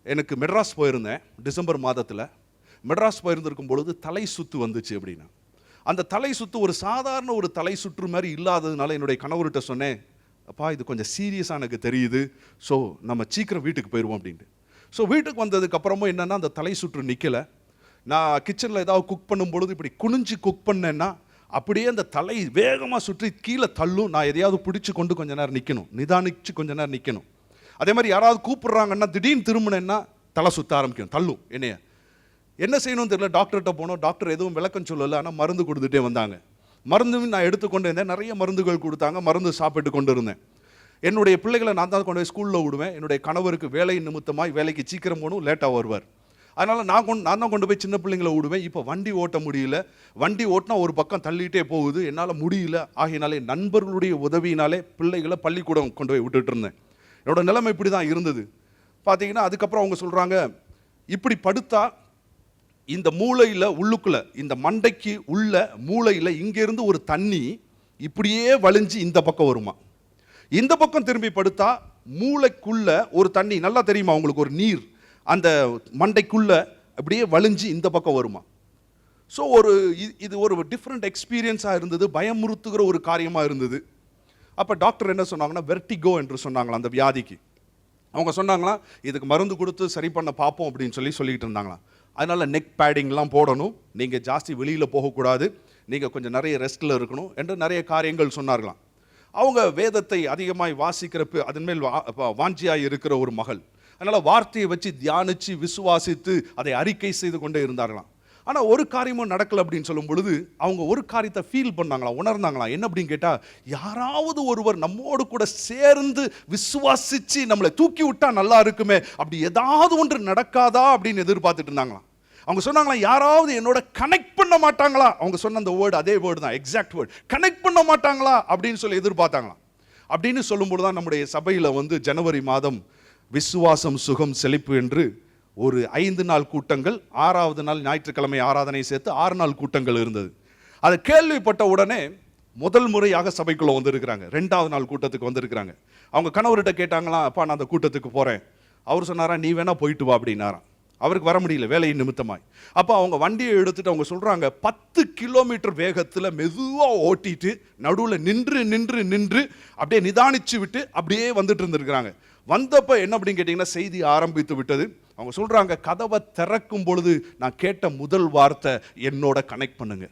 எனக்கு மெட்ராஸ் போயிருந்தேன் டிசம்பர் மாதத்தில். மெட்ராஸ் போயிருந்திருக்கும் பொழுது தலை சுத்து வந்துச்சு அப்படின்னா. அந்த தலை சுத்து ஒரு சாதாரண ஒரு தலை சுற்று மாதிரி இல்லாததுனால என்னுடைய கணவர்கிட்ட சொன்னேன், அப்பா இது கொஞ்சம் சீரியஸாக எனக்கு தெரியுது, ஸோ நம்ம சீக்கிரம் வீட்டுக்கு போயிடுவோம் அப்படின்ட்டு. ஸோ வீட்டுக்கு வந்ததுக்கப்புறமும் என்னென்னா, அந்த தலை சுற்று நிற்கலை. நான் கிச்சனில் ஏதாவது குக் பண்ணும் பொழுது இப்படி குனிஞ்சு குக் பண்ணேன்னா அப்படியே அந்த தலை வேகமாக சுற்றி கீழே தள்ளும். நான் எதையாவது பிடிச்சி கொண்டு கொஞ்ச நேரம் நிற்கணும், நிதானிச்சு கொஞ்ச நேரம் நிற்கணும். அதே மாதிரி யாராவது கூப்பிட்றாங்கன்னா திடீர்னு திரும்பினேன்னா தலை சுற்ற ஆரம்பிக்கணும், தள்ளும். என்னைய என்ன செய்யணும்னு தெரியல. டாக்டர்கிட்ட போனோம். டாக்டர் எதுவும் விளக்கம் சொல்லலை, ஆனால் மருந்து கொடுத்துட்டே வந்தாங்க. மருந்து நான் எடுத்துக்கொண்டு இருந்தேன். நிறைய மருந்துகள் கொடுத்தாங்க. மருந்து சாப்பிட்டு கொண்டு இருந்தேன். என்னுடைய பிள்ளைகளை நான் தான் கொண்டு போய் ஸ்கூலில் விடுவேன். என்னுடைய கணவருக்கு வேலை நிமித்தமாய் வேலைக்கு சீக்கிரம் போகணும், லேட்டாக வருவார். அதனால் நான் தான் கொண்டு போய் சின்ன பிள்ளைங்களை விடுவேன். இப்போ வண்டி ஓட்ட முடியல. வண்டி ஓட்டினா ஒரு பக்கம் தள்ளிகிட்டே போகுது, என்னால் முடியல. ஆகினாலே நண்பர்களுடைய உதவியினாலே பிள்ளைகளை பள்ளிக்கூடம் கொண்டு போய் விட்டுட்டு இருந்தேன். என்னோட நிலைமை இப்படி தான் இருந்தது. பார்த்தீங்கன்னா அதுக்கப்புறம் அவங்க சொல்கிறாங்க, இப்படி படுத்தா இந்த மூளையில் உள்ளுக்குள்ள, இந்த மண்டைக்கு உள்ள மூளையில் இங்கேருந்து ஒரு தண்ணி இப்படியே வலிஞ்சு இந்த பக்கம் வருமா. இந்த பக்கம் திரும்பி படுத்தா மூளைக்குள்ள ஒரு தண்ணி, நல்லா தெரியுமா உங்களுக்கு, ஒரு நீர் அந்த மண்டைக்குள்ள அப்படியே வலிஞ்சு இந்த பக்கம் வருமா. ஸோ இது ஒரு டிஃப்ரெண்ட் எக்ஸ்பீரியன்ஸாக இருந்தது, பயமுறுத்துகிற ஒரு காரியமாக இருந்தது. அப்போ டாக்டர் என்ன சொன்னாங்கன்னா, வெர்டிகோ என்று சொன்னாங்களா அந்த வியாதிக்கு. அவங்க சொன்னாங்களா, இதுக்கு மருந்து கொடுத்து சரி பண்ண பார்ப்போம் அப்படின்னு சொல்லிக்கிட்டு இருந்தாங்களாம். அதனால் நெக் பேடிங்லாம் போடணும், நீங்கள் ஜாஸ்தி வெளியில் போகக்கூடாது, நீங்கள் கொஞ்சம் நிறைய ரெஸ்ட்டில் இருக்கணும் என்று நிறைய காரியங்கள் சொன்னார்களாம். அவங்க வேதத்தை அதிகமாய் வாசிக்கிறப்ப அதன் மேல் வாஞ்சியாய் இருக்கிற ஒரு மகள். அதனால் வார்த்தையை வச்சு தியானித்து விசுவாசித்து அதை அறிக்கை செய்து கொண்டே இருந்தார்களாம். ஆனால் ஒரு காரியமும் நடக்கலை அப்படின்னு சொல்லும் பொழுது அவங்க ஒரு காரியத்தை ஃபீல் பண்ணாங்களாம், உணர்ந்தாங்களாம். என்ன அப்படின்னு கேட்டால், யாராவது ஒருவர் நம்மோடு கூட சேர்ந்து விசுவாசித்து நம்மளை தூக்கி விட்டா நல்லா இருக்குமே, அப்படி ஏதாவது ஒன்று நடக்காதா அப்படின்னு எதிர்பார்த்துட்டு இருந்தாங்களாம். அவங்க சொன்னாங்களாம், யாராவது என்னோட கனெக்ட் பண்ண மாட்டாங்களா. அவங்க சொன்ன அந்த வேர்டு அதே வேர்டு தான், எக்ஸாக்ட் வேர்டு, கனெக்ட் பண்ண மாட்டாங்களா அப்படின்னு சொல்லி எதிர்பார்த்தாங்களாம். அப்படின்னு சொல்லும்போது தான் நம்முடைய சபையில் வந்து ஜனவரி மாதம் விசுவாசம் சுகம் செழிப்பு என்று ஒரு 5 நாள் கூட்டங்கள், 6வது நாள் ஞாயிற்றுக்கிழமை ஆராதனை சேர்த்து 6 நாள் கூட்டங்கள் இருந்தது. அதை கேள்விப்பட்ட உடனே முதல் முறையாக சபைக்குள்ளே வந்திருக்கிறாங்க. 2வது நாள் கூட்டத்துக்கு வந்திருக்கிறாங்க. அவங்க கணவர்கிட்ட கேட்டாங்களாம், அப்பா நான் அந்த கூட்டத்துக்கு போகிறேன். அவர் சொன்னாரா, நீ வேணா போயிட்டு வா அப்படின்னாராம். அவருக்கு வர முடியல வேலையின் நிமித்தமாய். அப்போ அவங்க வண்டியை எடுத்துட்டு அவங்க சொல்றாங்க 10 கிலோமீட்டர் வேகத்தில் மெதுவாக ஓட்டிட்டு நடுவில் நின்று அப்படியே நிதானிச்சு விட்டு அப்படியே வந்துட்டு இருந்திருக்கிறாங்க. வந்தப்போ என்ன அப்படின்னு கேட்டிங்கன்னா செய்தி ஆரம்பித்து விட்டது. அவங்க சொல்றாங்க, கதவை திறக்கும் பொழுது நான் கேட்ட முதல் வார்த்தை என்னோட கனெக்ட் பண்ணுங்க,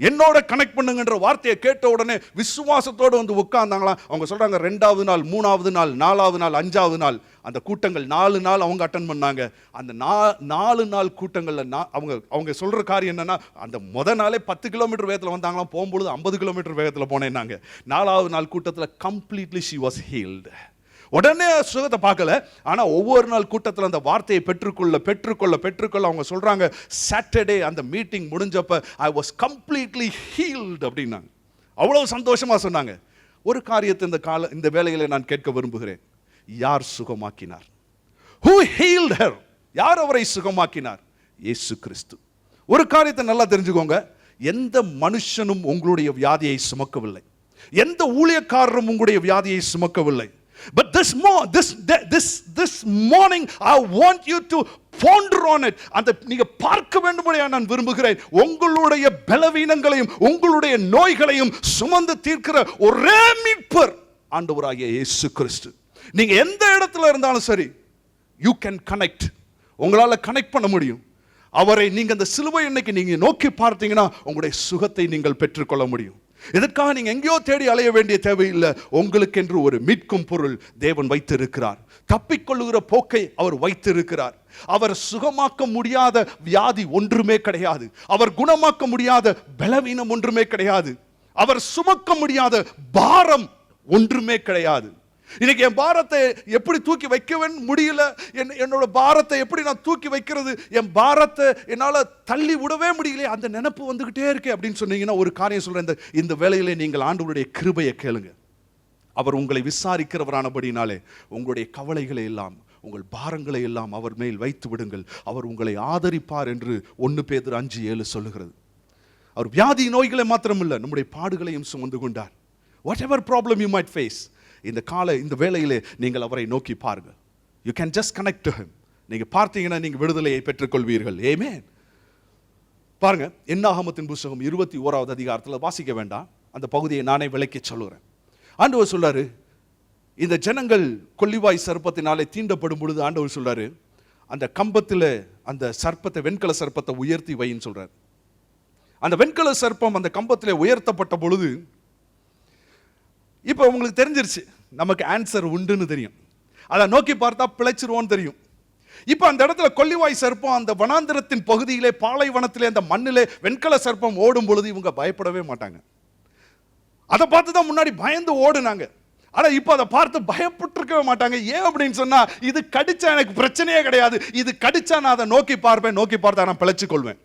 என்னோட கனெக்ட் பண்ணுங்கன்ற வார்த்தையை கேட்ட உடனே விசுவாசத்தோடு வந்து உட்கார்ந்தாங்களாம். அவங்க சொல்றாங்க 2வது நாள் 3வது நாள் 4வது நாள் 5வது நாள் அந்த கூட்டங்கள் 4 நாள் அவங்க அட்டன் பண்ணாங்க. அந்த 4 நாள் கூட்டங்களில் அவங்க சொல்ற காரியம் என்னன்னா, அந்த முத நாளே 10 கிலோமீட்டர் வேகத்தில் வந்தாங்களாம், போகும்பொழுது 50 கிலோமீட்டர் வேகத்தில் போனேன்னாங்க. 4வது நாள் கூட்டத்தில் கம்ப்ளீட்லி ஷி வாஸ் ஹீல்டு. உடனே சுகத்தை பார்க்கல, ஆனால் ஒவ்வொரு நாள் கூட்டத்தில் அந்த வார்த்தையை பெற்றுக்கொள்ள அவங்க சொல்றாங்க, சாட்டர்டே அந்த மீட்டிங் முடிஞ்சப்ப ஐ வாஸ் கம்ப்ளீட்லி ஹீல்டு அப்படின்னாங்க. அவ்வளவு சந்தோஷமா சொன்னாங்க. ஒரு காரியத்தை இந்த வேளையில நான் கேட்க விரும்புகிறேன், யார் சுகமாக்கினார்? Who healed her? யார் அவரை சுகமாக்கினார்? இயேசு கிறிஸ்து. ஒரு காரியத்தை நல்லா தெரிஞ்சுக்கோங்க, எந்த மனுஷனும் உங்களுடைய வியாதியை சுமக்கவில்லை, எந்த ஊழியக்காரரும் உங்களுடைய வியாதியை சுமக்கவில்லை. But this morning I want you to ponder on it. அந்த நீங்க பார்க்க வேண்டும்படியா நான் விரும்புகிறேன். உங்களுடைய பலவீனங்களையும் உங்களுடைய நோய்களையும் சுமந்து தீர்க்கிற ஒரே மீட்பர் ஆண்டவராகிய இயேசு கிறிஸ்து. நீங்க எந்த இடத்துல இருந்தாலும் சரி, you can connect. உங்களால கனெக்ட் பண்ண முடியும். அவரை நீங்க அந்த சிலுவை இன்னைக்கு நீங்க நோக்கி பார்த்தீங்கன்னா உங்களுடைய சுகத்தை நீங்கள் பெற்றுக்கொள்ள முடியும். இதற்காக நீங்க எங்கேயோ தேடி அலைய வேண்டிய தேவையில்லை. உங்களுக்கென்று ஒரு மீட்கும் பொருள் தேவன் வைத்திருக்கிறார். தப்பிக்கொள்ளுகிற போக்கை அவர் வைத்திருக்கிறார். அவர் சுகமாக்க முடியாத வியாதி ஒன்றுமே கிடையாது. அவர் குணமாக்க முடியாத பலவீனம் ஒன்றுமே கிடையாது. அவர் சுமக்க முடியாத பாரம் ஒன்றுமே கிடையாது. இன்னைக்கு என் பாரத்தை எப்படி தூக்கி வைக்க முடியல, என்னோட பாரத்தை எப்படி நான் தூக்கி வைக்கிறது, என் பாரத்தை என்னால் தள்ளி விடவே முடியல, அந்த நினைப்பு வந்துகிட்டே இருக்கு அப்படின்னு சொன்னீங்கன்னா ஒரு காரியம் சொல்றேன், இந்த வேளையிலே நீங்கள் ஆண்டவருடைய கிருபையை கேளுங்க. அவர் உங்களை விசாரிக்கிறவரானபடினாலே உங்களுடைய கவலைகளை எல்லாம் உங்கள் பாரங்களை எல்லாம் அவர் மேல் வைத்து விடுங்கள், அவர் உங்களை ஆதரிப்பார் என்று 1 பேதுரு 5:7 சொல்லுகிறது. அவர் வியாதி நோய்களை மாத்திரமில்லை, நம்முடைய பாடுகளையும் சுமந்து கொண்டார். Whatever problem you might face, இந்த வேளையிலே நீங்கள் அவரை நோக்கி பாருங்க. You can just connect to him. நீங்க பார்த்தீங்கன்னா நீங்க விடுதலையை பெற்றுக்கொள்வீர்கள். ஆமென். பாருங்க, என்னாகமத்தின் புத்தகம் 21வது அதிகாரத்தில் வாசிக்க வேண்டாம், அந்த பகுதியை நானே விளக்கி சொல்லுகிறேன். ஆண்டவர் சொல்றாரு, இந்த ஜனங்கள் கொள்ளிவாய் சர்ப்பத்தினாலே தீண்டப்படும் பொழுது ஆண்டவர் சொல்றாரு, அந்த கம்பத்தில் அந்த சர்ப்பத்தை, வெண்கல சர்ப்பத்தை உயர்த்தி வைன்னு சொல்றாரு. அந்த வெண்கல சர்ப்பம் அந்த கம்பத்தில் உயர்த்தப்பட்ட பொழுது இப்போ உங்களுக்கு தெரிஞ்சிருச்சு, நமக்கு ஆன்சர் உண்டுன்னு தெரியும். அதை நோக்கி பார்த்தா பிழைச்சிருவோன்னு தெரியும். இப்போ அந்த இடத்துல கொள்ளிவாய் சர்ப்பம் அந்த வனாந்திரத்தின் பகுதியிலே, பாலைவனத்திலே, அந்த மண்ணிலே வெண்கல சர்ப்பம் ஓடும் பொழுது இவங்க பயப்படவே மாட்டாங்க. அதை பார்த்து தான் முன்னாடி பயந்து ஓடுனாங்க. ஆனால் இப்போ அதை பார்த்து பயப்பட்டிருக்கவே மாட்டாங்க. ஏன் அப்படின்னு சொன்னா, இது கடிச்சா எனக்கு பிரச்சனையே கிடையாது, இது கடிச்சா நான் அதை நோக்கி பார்ப்பேன், நோக்கி பார்த்தா நான் பிழைச்சு கொள்வேன்.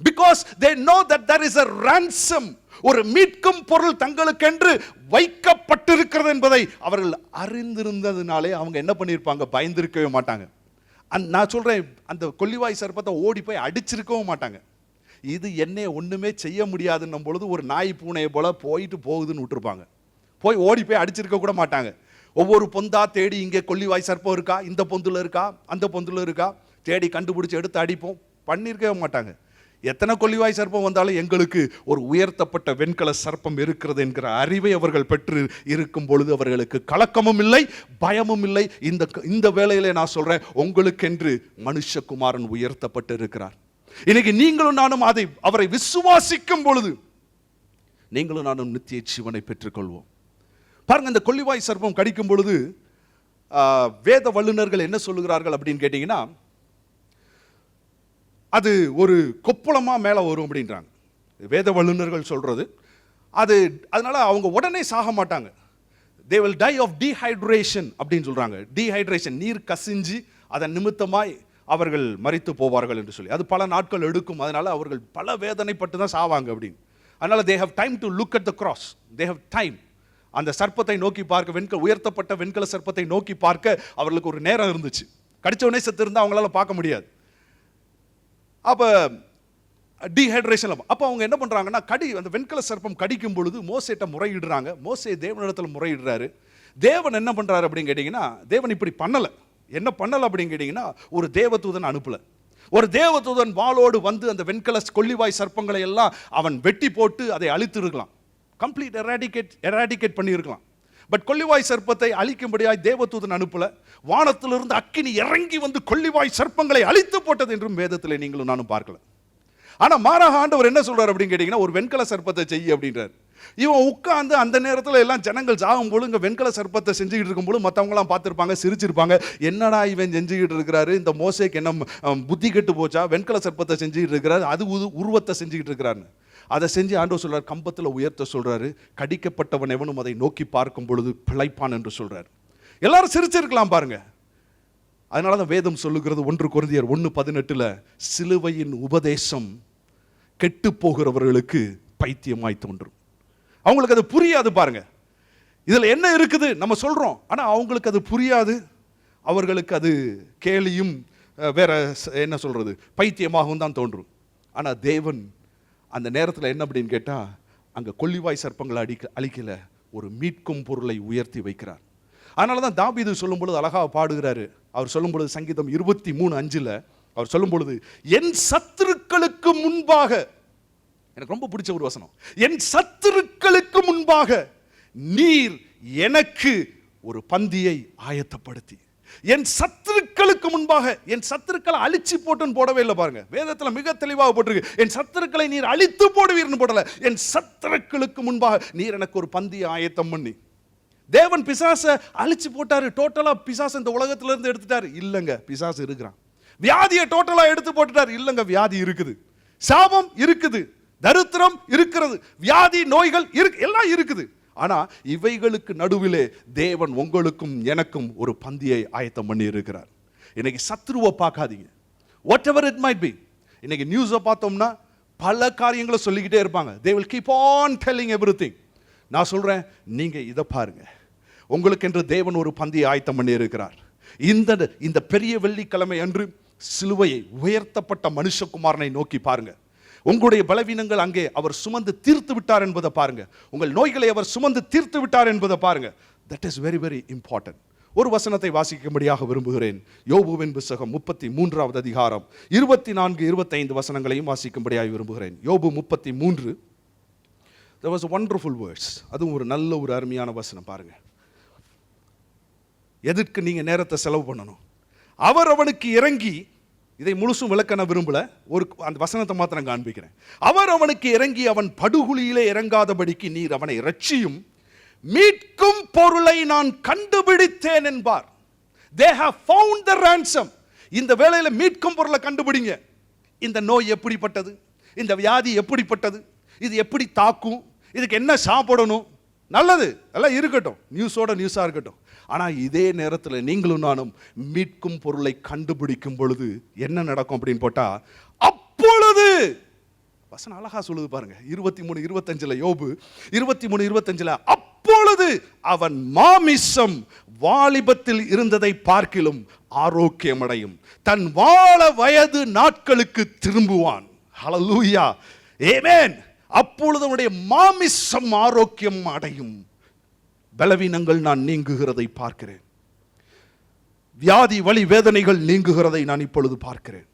Because they know that there is a ransom, ஒரு மீட்கும் பொருள் தங்களுக்கென்று வைக்கப்பட்டிருக்கிறது என்பதை அவர்கள் அறிந்திருந்ததுனாலே அவங்க என்ன பண்ணியிருப்பாங்க, பயந்திருக்கவே மாட்டாங்க. நான் சொல்றேன், அந்த கொள்ளிவாய் சர்ப்பத்தை ஓடி போய் அடிச்சிருக்கவும் மாட்டாங்க. இது என்ன ஒண்ணுமே செய்ய முடியாதுன்னும் பொழுது ஒரு நாய் பூனையை போல போயிட்டு போகுதுன்னு விட்டுருப்பாங்க. போய் ஓடி போய் அடிச்சிருக்க கூட மாட்டாங்க. ஒவ்வொரு பொந்தா தேடி, இங்கே கொள்ளிவாய் சர்ப்பம் இருக்கா, இந்த பொந்துல இருக்கா, அந்த பொந்துல இருக்கா, தேடி கண்டுபிடிச்சு எடுத்து அடிப்போம் பண்ணியிருக்கவே மாட்டாங்க. எத்தனை கொள்ளிவாய் சர்ப்பம் வந்தாலும் எங்களுக்கு ஒரு உயர்த்தப்பட்ட வெண்கல சர்ப்பம் இருக்கிறது என்கிற அறிவை அவர்கள் பெற்று இருக்கும் பொழுது அவர்களுக்கு கலக்கமும் இல்லை, பயமும் இல்லை. இந்த வேளையிலே நான் சொல்றேன், உங்களுக்கென்று மனுஷகுமாரன் உயர்த்தப்பட்டு இருக்கிறார். இன்னைக்கு நீங்களும் நானும் அவரை விசுவாசிக்கும் பொழுது நீங்களும் நானும் நித்திய ஜீவனை பெற்றுக்கொள்வோம். பாருங்க, இந்த கொள்ளிவாய் சர்ப்பம் கடிக்கும் பொழுது வேத வல்லுநர்கள் என்ன சொல்லுகிறார்கள் அப்படின்னு கேட்டீங்கன்னா, அது ஒரு கொப்பளமா மேலே வரும் அப்படின்றாங்க வேத வல்லுநர்கள் சொல்றது. அதனால அவங்க உடனே சாக மாட்டாங்க. they will die of dehydration அப்படின்னு சொல்றாங்க. டீஹைட்ரேஷன், நீர் கசிஞ்சு அதன் நிமித்தமாய் அவர்கள் மரித்து போவார்கள் என்று சொல்லி, அது பல நாட்கள் எடுக்கும். அதனால அவர்கள் பல வேதனைப்பட்டு தான் சாவாங்க அப்படின்னு. அதனால they have time to look at the cross, they have time. அந்த சர்ப்பத்தை நோக்கி பார்க்க, உயர்த்தப்பட்ட வெண்கல சர்ப்பத்தை நோக்கி பார்க்க அவர்களுக்கு ஒரு நேரம் இருந்துச்சு. கடிச்ச உடனே செத்து இருந்தால் அவங்களால பார்க்க முடியாது. அப்போ டீஹைட்ரேஷன். அப்போ அவங்க என்ன பண்ணுறாங்கன்னா, அந்த வெண்கல சர்ப்பம் கடிக்கும் பொழுது மோசேட்ட முறையிடுறாங்க. மோசே தேவனிடத்தில் முறையிடுறாரு. தேவன் என்ன பண்ணுறாரு அப்படின்னு கேட்டிங்கன்னா, தேவன் இப்படி பண்ணலை, என்ன பண்ணல அப்படின்னு கேட்டீங்கன்னா, ஒரு தேவதூதன் அனுப்பல. ஒரு தேவதூதன் வாளோடு வந்து அந்த வெண்கல கொள்ளிவாய் சர்ப்பங்களை எல்லாம் அவன் வெட்டி போட்டு அதை அழித்து இருக்கலாம், கம்ப்ளீட் எராடிகேட் பண்ணி இருக்கலாம். பட் கொள்ளிவாய் சர்ப்பத்தை அழிக்கும்படியாய் தேவதூதன் அனுப்பல. வானத்திலிருந்து அக்கினி இறங்கி வந்து கொள்ளிவாய் சர்ப்பங்களை அழித்து போட்டது என்றும் வேதத்தில் நீங்களும் நானும் பார்க்கல. ஆனா மாறாக ஆண்டவர் என்ன சொல்றாரு அப்படின்னு கேட்டீங்கன்னா, ஒரு வெண்கல சர்ப்பத்தை செய்ய அப்படின்றார். இவன் உட்கார்ந்து அந்த நேரத்தில் எல்லாம் ஜனங்கள் சாகும்போது இங்கே வெண்கல சர்ப்பத்தை செஞ்சுக்கிட்டு இருக்கும்போது மற்றவங்களாம் பார்த்துருப்பாங்க, சிரிச்சிருப்பாங்க. என்னடா இவன் செஞ்சுக்கிட்டு இருக்கிறாரு, இந்த மோசேக்கு என்ன புத்தி கெட்டு போச்சா, வெண்கல சர்ப்பத்தை செஞ்சுக்கிட்டு இருக்கிறாரு, அது உருவத்தை செஞ்சுக்கிட்டு இருக்கிறாருன்னு. அதை செஞ்சு ஆண்டவர் சொல்றாரு, கம்பத்தில் உயர்த்த சொல்றாரு. கடிக்கப்பட்டவன் எவனும் அதை நோக்கி பார்க்கும் பொழுது பிழைப்பான் என்று சொல்றாரு. எல்லாரும் சிரிச்சிருக்கலாம் பாருங்க. அதனால தான் வேதம் சொல்லுகிறது 1 கொரிந்தியர் 1:18 சிலுவையின் உபதேசம் கெட்டு போகிறவர்களுக்கு பைத்தியமாய் தோன்றும். அவங்களுக்கு அது புரியாது பாருங்க. இதுல என்ன இருக்குது நம்ம சொல்றோம், ஆனா அவங்களுக்கு அது புரியாது. அவர்களுக்கு அது கேலியும் வேற என்ன சொல்றது பைத்தியமாகவும் தான் தோன்றும். ஆனா தேவன் அந்த நேரத்தில் என்ன அப்படின்னு கேட்டா, அங்க கொள்ளிவாய் சர்ப்பங்களை அழிக்கல, ஒரு மீட்கும் பொருளை உயர்த்தி வைக்கிறார். அதனால தான் தாவீது சொல்லும் பொழுது அழகாக பாடுகிறாரு. அவர் சொல்லும் பொழுது சங்கீதம் 23:5 அவர் சொல்லும் பொழுது, என் சத்துருக்களுக்கு முன்பாக, எனக்கு ரொம்ப பிடிச்ச ஒரு வசனம், என் சத்துருக்களுக்கு முன்பாக நீர் எனக்கு ஒரு பந்தியை ஆயத்தப்படுத்தி. என் சத்துருக்களுக்கு முன்பாக, என் சத்துருக்களை அழிச்சு போட்டுன்னு போடவே இல்லை பாருங்க, வேதத்தில் மிக தெளிவாக போட்டிருக்கு. என் சத்துருக்களை நீர் அழித்து போடுவீர்னு போடல, என் சத்துருக்களுக்கு முன்பாக நீர் எனக்கு ஒரு பந்தியை ஆயத்தம் பண்ணி. தேவன் பிசாசை அழிச்சு போட்டாரு, டோட்டலா பிசாசு இந்த உலகத்துல இருந்து எடுத்துட்டாரு இல்லங்க, பிசாசு இருக்கிறான். வியாதியை டோட்டலா எடுத்து போட்டுட்டாரு இல்லங்க, வியாதி இருக்குது. சாபம் இருக்குது, தரித்திரம் இருக்கிறது, வியாதி நோய்கள் எல்லாம் இருக்குது. ஆனா இவைகளுக்கு நடுவிலே தேவன் உங்களுக்கும் எனக்கும் ஒரு பந்தியை ஆயத்தம் பண்ணி இருக்கிறார். இன்னைக்கு சத்ருவை பார்க்காதீங்க, what ever it might be. இன்னைக்கு நியூஸை பார்த்தோம்னா பல காரியங்களை சொல்லிக்கிட்டே இருப்பாங்க. they will keep on telling everything. நான் சொல்றேன், நீங்க இதை பாருங்க, உங்களுக்கு என்று தேவன் ஒரு பந்தியை ஆயத்தம் பண்ணி இருக்கிறார். இந்த பெரிய வெள்ளிக்கிழமை அன்று சிலுவையை உயர்த்தப்பட்ட மனுஷகுமாரனை நோக்கி பாருங்க. உங்களுடைய பலவீனங்கள் அங்கே அவர் சுமந்து தீர்த்து விட்டார் என்பதை பாருங்க. உங்கள் நோய்களை அவர் சுமந்து தீர்த்து விட்டார் என்பதை பாருங்க. That is very very important. ஒரு வசனத்தை வாசிக்கும்படியாக விரும்புகிறேன். யோபுவின் புத்தகம் 33வது அதிகாரம் 24-25 வசனங்களையும் வாசிக்கும்படியாக விரும்புகிறேன். யோபு 33. There was a wonderful verse. அதுவும் ஒரு நல்ல ஒரு அருமையான வசனம் பாருங்க. எதற்கு நீங்க நேரத்தை செலவு பண்ணணும்? அவர் அவனுக்கு இறங்கி, இதை முழுசும் விளக்க நான் விரும்பல, ஒரு அந்த வசனத்தை மாத்திரம் காண்பிக்கிறேன். அவர் அவனுக்கு இறங்கி அவன் படுகுழியிலே இறங்காதபடிக்கு நீர் அவனை இரட்சியும், மீட்கும் பொருளை நான் கண்டுபிடித்தேன் என்பார். They have found the ransom. இந்த வேளையில மீட்கும் பொருளை கண்டுபிடிங்க. இந்த நோய் எப்படிப்பட்டது, இந்த வியாதி எப்படிப்பட்டது, இது எப்படி தாக்கும், இதுக்கு என்ன சாப்பிடணும், நல்லது எல்லாம் இருக்கட்டும், நியூஸா இருக்கட்டும். ஆனா இதே நேரத்தில் நீங்களும் நானும் மீட்கும் பொருளை கண்டுபிடிக்கும் பொழுது என்ன நடக்கும் அப்படின்னு போட்டா, அப்பொழுது வசனம் அழகா சொல்லுது பாருங்க. 23-25 யோபு 23-25 அப்பொழுது அவன் மாமிசம் வாலிபத்தில் இருந்ததை பார்க்கிலும் ஆரோக்கியமடையும், தன் வாழ வயது நாட்களுக்கு திரும்புவான். ஹல்லேலூயா, ஆமென். அப்பொழுது அவனுடைய மாமிசம் ஆரோக்கியம் அடையும், பலவீனங்கள் நான் நீங்குகிறதை பார்க்கிறேன், வியாதி வலி வேதனைகள் நீங்குகிறதை நான் இப்பொழுது பார்க்கிறேன்.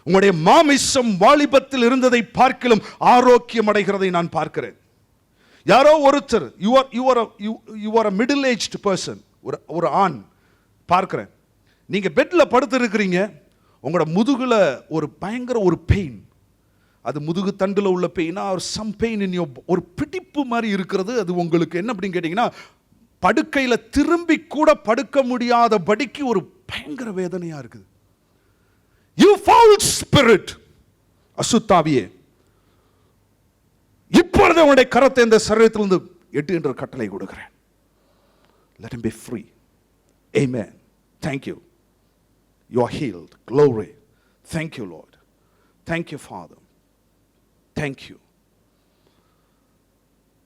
உங்களுடைய மாமிசம் வாலிபத்தில் இருந்ததை பார்க்கிலும் ஆரோக்கியம் அடைகிறதை நான் பார்க்கிறேன். யாரோ ஒருத்தர், you are a middle aged person, ஒரு ஆண் பார்க்கிறேன், நீங்க பெட்ல படுத்து இருக்கிறீங்க, உங்களோட முதுகுல ஒரு பயங்கர ஒரு பெயின், அது முதுகு தண்டுல உள்ள பெயினா ஒரு சம் பெயின் இன் யோர், ஒரு பிடிப்பு மாதிரி இருக்கிறது. அது உங்களுக்கு என்ன அப்படின்னு கேட்டீங்கன்னா, படுக்கையில திரும்பி கூட படுக்க முடியாத படிக்கு ஒரு பயங்கர வேதனையா இருக்குது. You foul spirit, அசுத்தாவியே, இப்பொழுது உங்களுடைய கரத்தை இந்த சரீரத்திலிருந்து எட்டு என்ற கட்டளை கொடுக்கிறேன். Let him be free. Amen. Thank you. You are healed. Glory. Thank you, Lord. Thank you, Father. Thank you.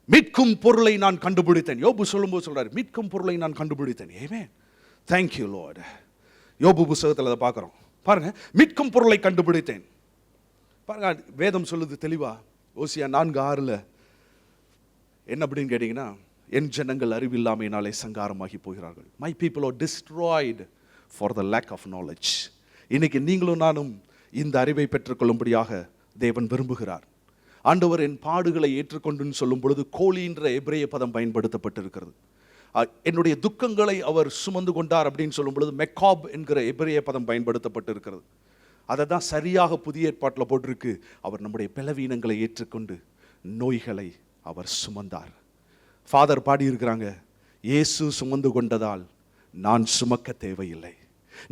மீட்கும் பொருளை நான் கண்டுபிடித்தேன். யோபு சொல்லும்போது சொல்றாரு, மீட்கும் பொருளை நான் கண்டுபிடித்தேன். Amen. Thank you, Lord. யோபு புத்தகத்தில் அதை பார்க்குறோம் பாருங்க. மீட்கும் பொருளை கண்டுபிடித்தேன் பாருங்க. வேதம் சொல்லுது தெளிவா, ஓசியா 4:6 என்ன அப்படின்னு கேட்டீங்கன்னா, என் ஜனங்கள் அறிவில்லாமையினாலே சங்காரமாகி போகிறார்கள். My people are destroyed for the lack of knowledge. இன்னைக்கு நீங்களும் நானும் இந்த அறிவை பெற்றுக்கொள்ளும்படியாக தேவன் விரும்புகிறார். ஆண்டவர் என் பாடுகளை ஏற்றுக்கொண்டுன்னு சொல்லும் பொழுது கோலின்ற எபிரேய பதம் பயன்படுத்தப்பட்டிருக்கிறது. என்னுடைய துக்கங்களை அவர் சுமந்து கொண்டார் அப்படின்னு சொல்லும் பொழுது மெக்காப் என்கிற எபிரேய பதம் பயன்படுத்தப்பட்டிருக்கிறது. அதை தான் சரியாக புதிய ஏற்பாட்டில் போட்டிருக்கு. அவர் நம்முடைய பலவீனங்களை ஏற்றுக்கொண்டு நோய்களை அவர் சுமந்தார். ஃபாதர் பாடியிருக்கிறாங்க, இயேசு சுமந்து கொண்டதால் நான் சுமக்க தேவையில்லை.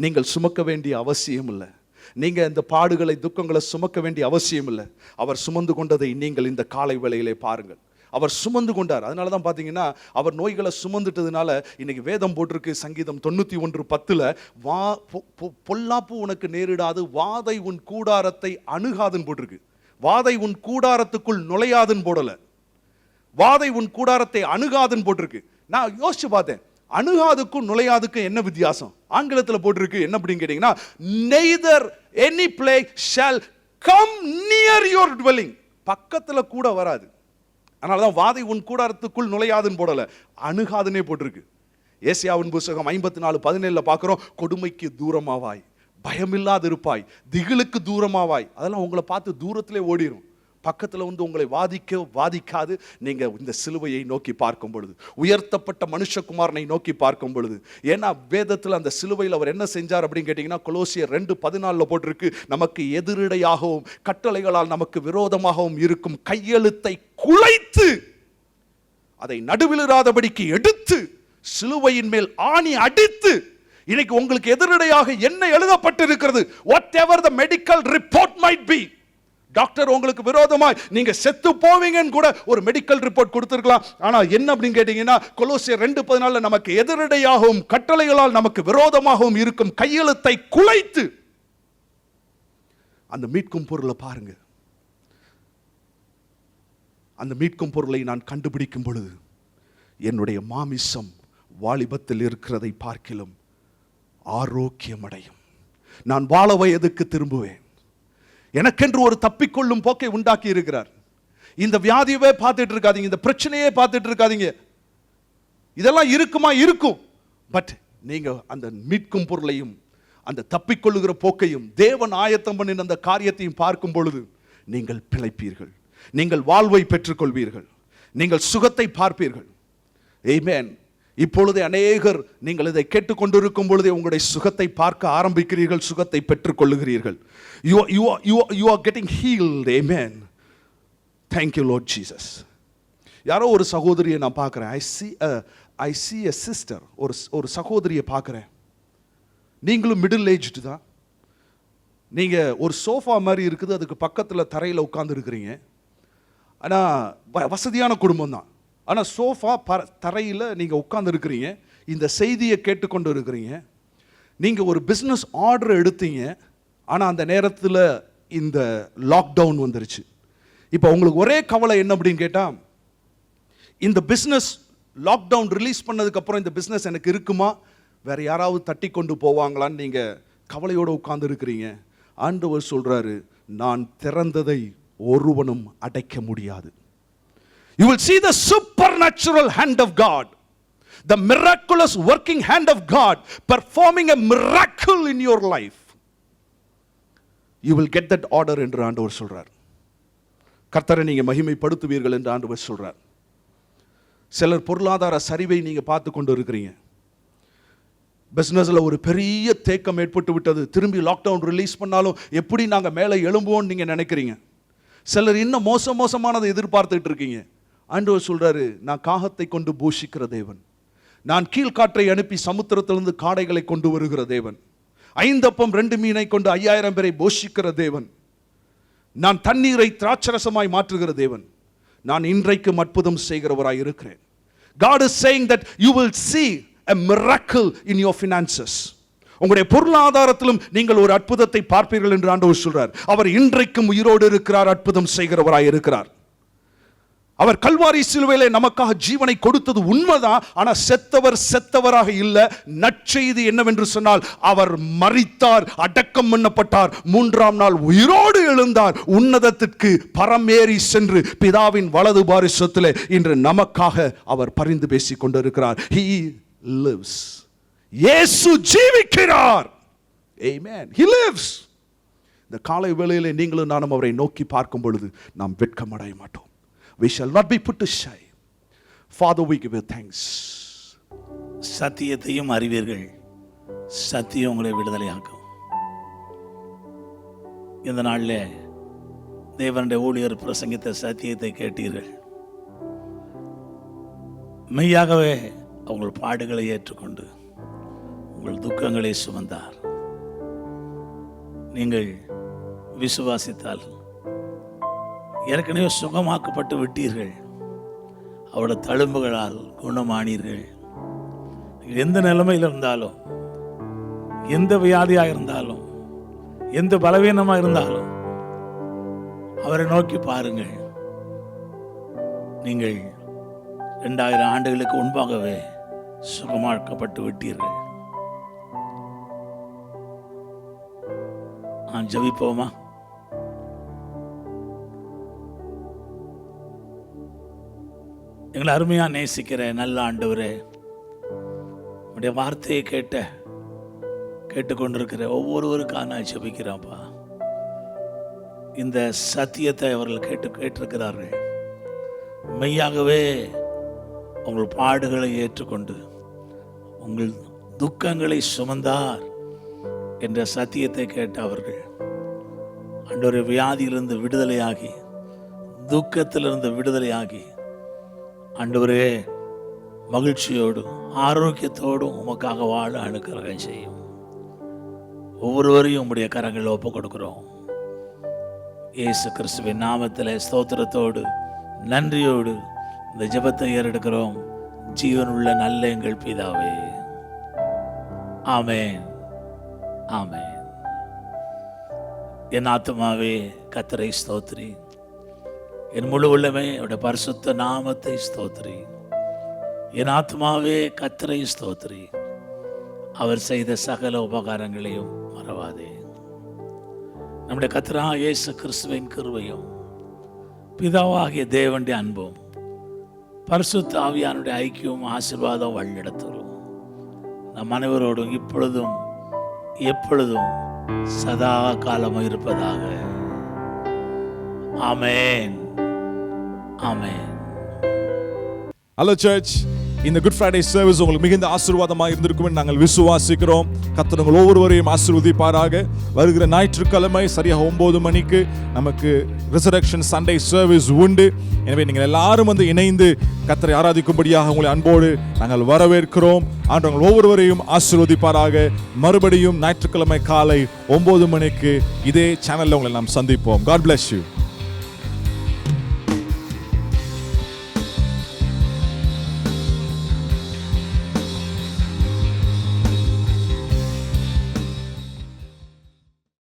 நீங்கள் சுமக்க வேண்டிய அவசியம் இல்லை. நீங்கள் இந்த பாடுகளை துக்கங்களை சுமக்க வேண்டிய அவசியம் இல்லை. அவர் சுமந்து கொண்டதை நீங்கள் இந்த காலை வேளையிலே பாருங்கள். அவர் சுமந்து கொண்டார். அதனால தான் பார்த்தீங்கன்னா அவர் நோய்களை சுமந்துட்டதுனால இன்னைக்கு வேதம் போட்டிருக்கு சங்கீதம் 91:10 பொல்லாப்பு உனக்கு நேரிடாது, வாதை உன் கூடாரத்தை அணுகாதுன்னு போட்டிருக்கு. வாதை உன் கூடாரத்துக்குள் நுழையாதுன்னு போடல, வாதை உன் கூடாரத்தை அணுகாதுன்னு போட்டிருக்கு. நான் யோசிச்சு பார்த்தேன், அணுகாதுக்கும் நுழையாதுக்கும் என்ன வித்தியாசம்? ஆங்கிலத்தில் போட்டிருக்கு என்ன அப்படின்னு கேட்டீங்கன்னா, neither any plague shall come near your dwelling. பக்கத்தில் கூட வராது. அதனால தான் வாதை உன் கூடாரத்துக்குள் நுழையாதுன்னு போடல, அணுகாதுன்னே போட்டிருக்கு. ஏசாயாவின் புத்தகம் 54:17 பார்க்குறோம், கொடுமைக்கு தூரமாவாய், பயமில்லாது இருப்பாய், திகிலுக்கு தூரமாவாய். அதெல்லாம் உங்களை பார்த்து தூரத்திலே ஓடிடும். பக்கத்தில் வந்து உங்களை வாதிக்காது. நீங்கள் இந்த சிலுவையை நோக்கி பார்க்கும் பொழுது, உயர்த்தப்பட்ட மனுஷகுமாரனை நோக்கி பார்க்கும் பொழுது, ஏன்னா வேதத்தில் அந்த சிலுவையில் அவர் என்ன செஞ்சார் அப்படின்னு கேட்டிங்கன்னா, கொலோசியர் 2:14 போட்டிருக்கு, நமக்கு எதிரிடையாகவும் கட்டளைகளால் நமக்கு விரோதமாகவும் இருக்கும் கையெழுத்தை குலைத்து அதை நடுவிலிராதபடிக்கு எடுத்து சிலுவையின் மேல் ஆணி அடித்து, இன்னைக்கு உங்களுக்கு எதிரிடையாக என்ன எழுதப்பட்டிருக்கிறது, whatever the medical report might be, doctor உங்களுக்கு விரோதமாய் நீங்க செத்து போவீங்கன்னு கூட ஒரு மெடிக்கல் ரிப்போர்ட் கொடுத்திருக்கலாம். ஆனா என்ன அப்படின்னு கேட்டீங்கன்னா, கொலோசியர் 2:14 நமக்கு எதிரிடையாகவும் கட்டளைகளால் நமக்கு விரோதமாகவும் இருக்கும் கையெழுத்தை குலைத்து, அந்த மீட்கும் பொருளை பாருங்க. அந்த மீட்கும் பொருளை நான் கண்டுபிடிக்கும் பொழுது என்னுடைய மாமிசம் வாலிபத்தில் இருக்கிறதை பார்க்கிலும் ஆரோக்கியம் அடையும். நான் வாழ வயதுக்கு திரும்புவேன். எனக்கென்று ஒரு தப்பிக்கொள்ளும் போக்கை உண்டாக்கி இருக்கிறார். இந்த வியாதியவே பார்த்துட்டு இருக்காதீங்க, இந்த பிரச்சனையே பார்த்துட்டு இருக்காதீங்க. இதெல்லாம் இருக்குமா? இருக்கும். பட் நீங்க அந்த மீட்கும் பொருளையும் அந்த தப்பிக்கொள்ளுகிற போக்கையும் தேவன் ஆயத்தம் பண்ணின அந்த காரியத்தையும் பார்க்கும் பொழுது நீங்கள் பிழைப்பீர்கள், நீங்கள் வாழ்வை பெற்றுக்கொள்வீர்கள், நீங்கள் சுகத்தை பார்ப்பீர்கள். ஆமென். இப்பொழுதே அநேகர் நீங்கள் இதை கேட்டுக்கொண்டிருக்கும் பொழுதே உங்களுடைய சுகத்தை பார்க்க ஆரம்பிக்கிறீர்கள், சுகத்தை பெற்றுக்கொள்ளுகிறீர்கள். You are getting healed. Amen. Thank you Lord Jesus. யாரோ ஒரு சகோதரியை நான் பார்க்குறேன். I see a sister. ஒரு சகோதரியை பார்க்குறேன். நீங்களும் மிடில் ஏஜ்டு தான். நீங்கள் ஒரு சோஃபா மாதிரி இருக்குது, அதுக்கு பக்கத்தில் தரையில் உட்கார்ந்து இருக்கிறீங்க. ஆனால் வசதியான குடும்பம் தான். ஆனால் சோஃபா தரையில் நீங்கள் உட்கார்ந்து இருக்கிறீங்க, இந்த செய்தியை கேட்டுக்கொண்டு இருக்கிறீங்க. நீங்கள் ஒரு பிஸ்னஸ் ஆர்டர் எடுத்தீங்க, ஆனால் அந்த நேரத்தில் இந்த லாக்டவுன் வந்துருச்சு. இப்போ உங்களுக்கு ஒரே கவலை என்ன அப்படின்னு கேட்டால், இந்த பிஸ்னஸ் லாக்டவுன் ரிலீஸ் பண்ணதுக்கப்புறம் இந்த பிஸ்னஸ் எனக்கு இருக்குமா, வேறு யாராவது தட்டி கொண்டு போவாங்களான்னு நீங்கள் கவலையோடு உட்கார்ந்து இருக்கிறீங்க. ஆண்டவர் சொல்கிறாரு, நான் திறந்ததை ஒருவனும் அடைக்க முடியாது. You will see the supernatural hand of God, the miraculous working hand of God performing a miracle in your life. You will get that order என்று ஆண்டவர் சொல்றார். கர்த்தரை நீங்க மகிமைப்படுத்துவீர்கள் என்று ஆண்டவர் சொல்றார். சிலர் பொருளாதார சரிவை நீங்க பார்த்து கொண்டு இருக்கிறீங்க. பிஸ்னஸில் ஒரு பெரிய தேக்கம் ஏற்பட்டு விட்டது, திரும்பி லாக்டவுன் ரிலீஸ் பண்ணாலும் எப்படி நாங்கள் மேலே எழும்புவோம்னு நீங்கள் நினைக்கிறீங்க. சிலர் இன்னும் மோசமானதை எதிர்பார்த்துட்டு இருக்கீங்க. ஆண்டவர் சொல்றாரு, நான் காகத்தை கொண்டு பூஷிக்கிற தேவன், நான் கீழ்காற்றை அனுப்பி சமுத்திரத்திலிருந்து காடைகளை கொண்டு வருகிற தேவன், 5 அப்பம் 2 மீனை கொண்டு 5000 பேரை போஷிக்கிற தேவன், நான் தண்ணீரை திராட்சரசமாய் மாற்றுகிற தேவன், நான் இன்றைக்கும் அற்புதம் செய்கிறவராய் இருக்கிறேன். God is saying that you will see a miracle in your finances. உங்களுடைய பொருளாதாரத்திலும் நீங்கள் ஒரு அற்புதத்தை பார்ப்பீர்கள் என்று ஆண்டவர் சொல்றார். அவர் இன்றைக்கும் உயிரோடு இருக்கிறார், அற்புதம் செய்கிறவராய் இருக்கிறார். அவர் கல்வாரி சிலுவையிலே நமக்காக ஜீவனை கொடுத்தது உண்மைதான். ஆனால் செத்தவராக இல்லை. நற்செய்தி என்னவென்று சொன்னால், அவர் மரித்தார், அடக்கம் பண்ணப்பட்டார், 3ஆம் நாள் உயிரோடு எழுந்தார், உன்னதத்திற்கு பரமேறி சென்று பிதாவின் வலது பாரிசத்திலே இன்று நமக்காக அவர் பரிந்து பேசிக் கொண்டிருக்கிறார். He lives. இயேசு ஜீவிக்கிறார். Amen. He lives. இந்த காலை வேளையிலே நீங்களும் நானும் அவரை நோக்கி பார்க்கும் பொழுது நாம் வெட்கமடைய மாட்டோம். We shall not be put to shame. Father, we give you thanks. சத்தியத்தையும் அறிவீர்கள், சத்தியம் உங்களை விடுதலையாக்கும். இந்த நாளில் தேவனுடைய ஊழியர் பிரசங்கித்த சத்தியத்தை கேட்டீர்கள். மெய்யாகவே உங்கள் பாடுகளை ஏற்றுக்கொண்டு உங்கள் துக்கங்களை சுமந்தார். நீங்கள் விசுவாசித்தால் ஏற்கனவே சுகமாக்கப்பட்டு விட்டீர்கள். அவருடைய தழும்புகளால் குணமானீர்கள். எந்த நிலைமையில் இருந்தாலும், எந்த வியாதியாக இருந்தாலும், எந்த பலவீனமாக இருந்தாலும் அவரை நோக்கி பாருங்கள். நீங்கள் 2000 ஆண்டுகளுக்கு முன்பாகவே சுகமாக்கப்பட்டு விட்டீர்கள். நான் ஜெபிப்போமா? எங்களை அருமையாக நேசிக்கிற நல்ல ஆண்டவரே, உடைய வார்த்தையை கேட்டுக்கொண்டிருக்கிற ஒவ்வொருவருக்காக நான் ஜெபிக்கிறேன்ப்பா. இந்த சத்தியத்தை அவர்கள் கேட்டிருக்கிறார்கள். மெய்யாகவே உங்கள் பாடுகளை ஏற்றுக்கொண்டு உங்கள் துக்கங்களை சுமந்தார் என்ற சத்தியத்தை கேட்ட அவர்கள் ஆண்டவரே வியாதியிலிருந்து விடுதலையாகி, துக்கத்திலிருந்து விடுதலையாகி, ஆண்டவரே மகிழ்ச்சியோடும் ஆரோக்கியத்தோடும் உமக்காக வாழ அனுக்கிரகம் செய்யும். ஒவ்வொருவரையும் உம்முடைய கரங்களில் ஒப்பு கொடுக்கிறோம். இயேசு கிறிஸ்துவின் நாமத்தில் ஸ்தோத்திரத்தோடு நன்றியோடு இந்த ஜெபத்தை ஏறெடுக்கிறோம். ஜீவனுள்ள நல்ல எங்கள் பிதாவே, ஆமென், ஆமென். என் ஆத்துமாவே கர்த்தரை ஸ்தோத்திரி, என் முழு உள்ளமே அவருடைய பரிசுத்த நாமத்தை ஸ்தோத்திரி. என் ஆத்துமாவே கர்த்தரை ஸ்தோத்திரி, அவர் செய்த சகல உபகாரங்களையும் மறவாதே. நம்முடைய கர்த்தராகிய இயேசு கிறிஸ்துவின் கிருபையும் பிதாவாகிய தேவனுடைய அன்பும் பரிசுத்த ஆவியானுடைய ஐக்கியமும் ஆசீர்வாதம் வழிநடத்தலும் நம் அனைவரோடும் இப்பொழுதும் எப்பொழுதும் சதா காலமும் இருப்பதாக. ஆமென், ஆமென். ஹலோ சர்ச், இந்த குட் ஃப்ரைடே சர்வீஸ் உங்களுக்கு மிகுந்த ஆசீர்வாதமாக இருந்திருக்கும் நாங்கள் விசுவாசிக்கிறோம். கர்த்தர் உங்கள் ஒவ்வொருவரையும் ஆசீர்வதிப்பாராக. வருகிற ஞாயிற்றுக்கிழமை சரியாக 9 மணிக்கு நமக்கு ரிசரக்ஷன் சண்டே சர்வீஸ் உண்டு. எனவே நீங்கள் எல்லாரும் வந்து இணைந்து கர்த்தரை ஆராதிக்கும்படியாக உங்களை அன்போடு நாங்கள் வரவேற்கிறோம். ஆண்டவர்கள் ஒவ்வொருவரையும் ஆசீர்வதிப்பாராக. மறுபடியும் ஞாயிற்றுக்கிழமை காலை 9 மணிக்கு இதே சேனலில் உங்களை நாம் சந்திப்போம். God bless you.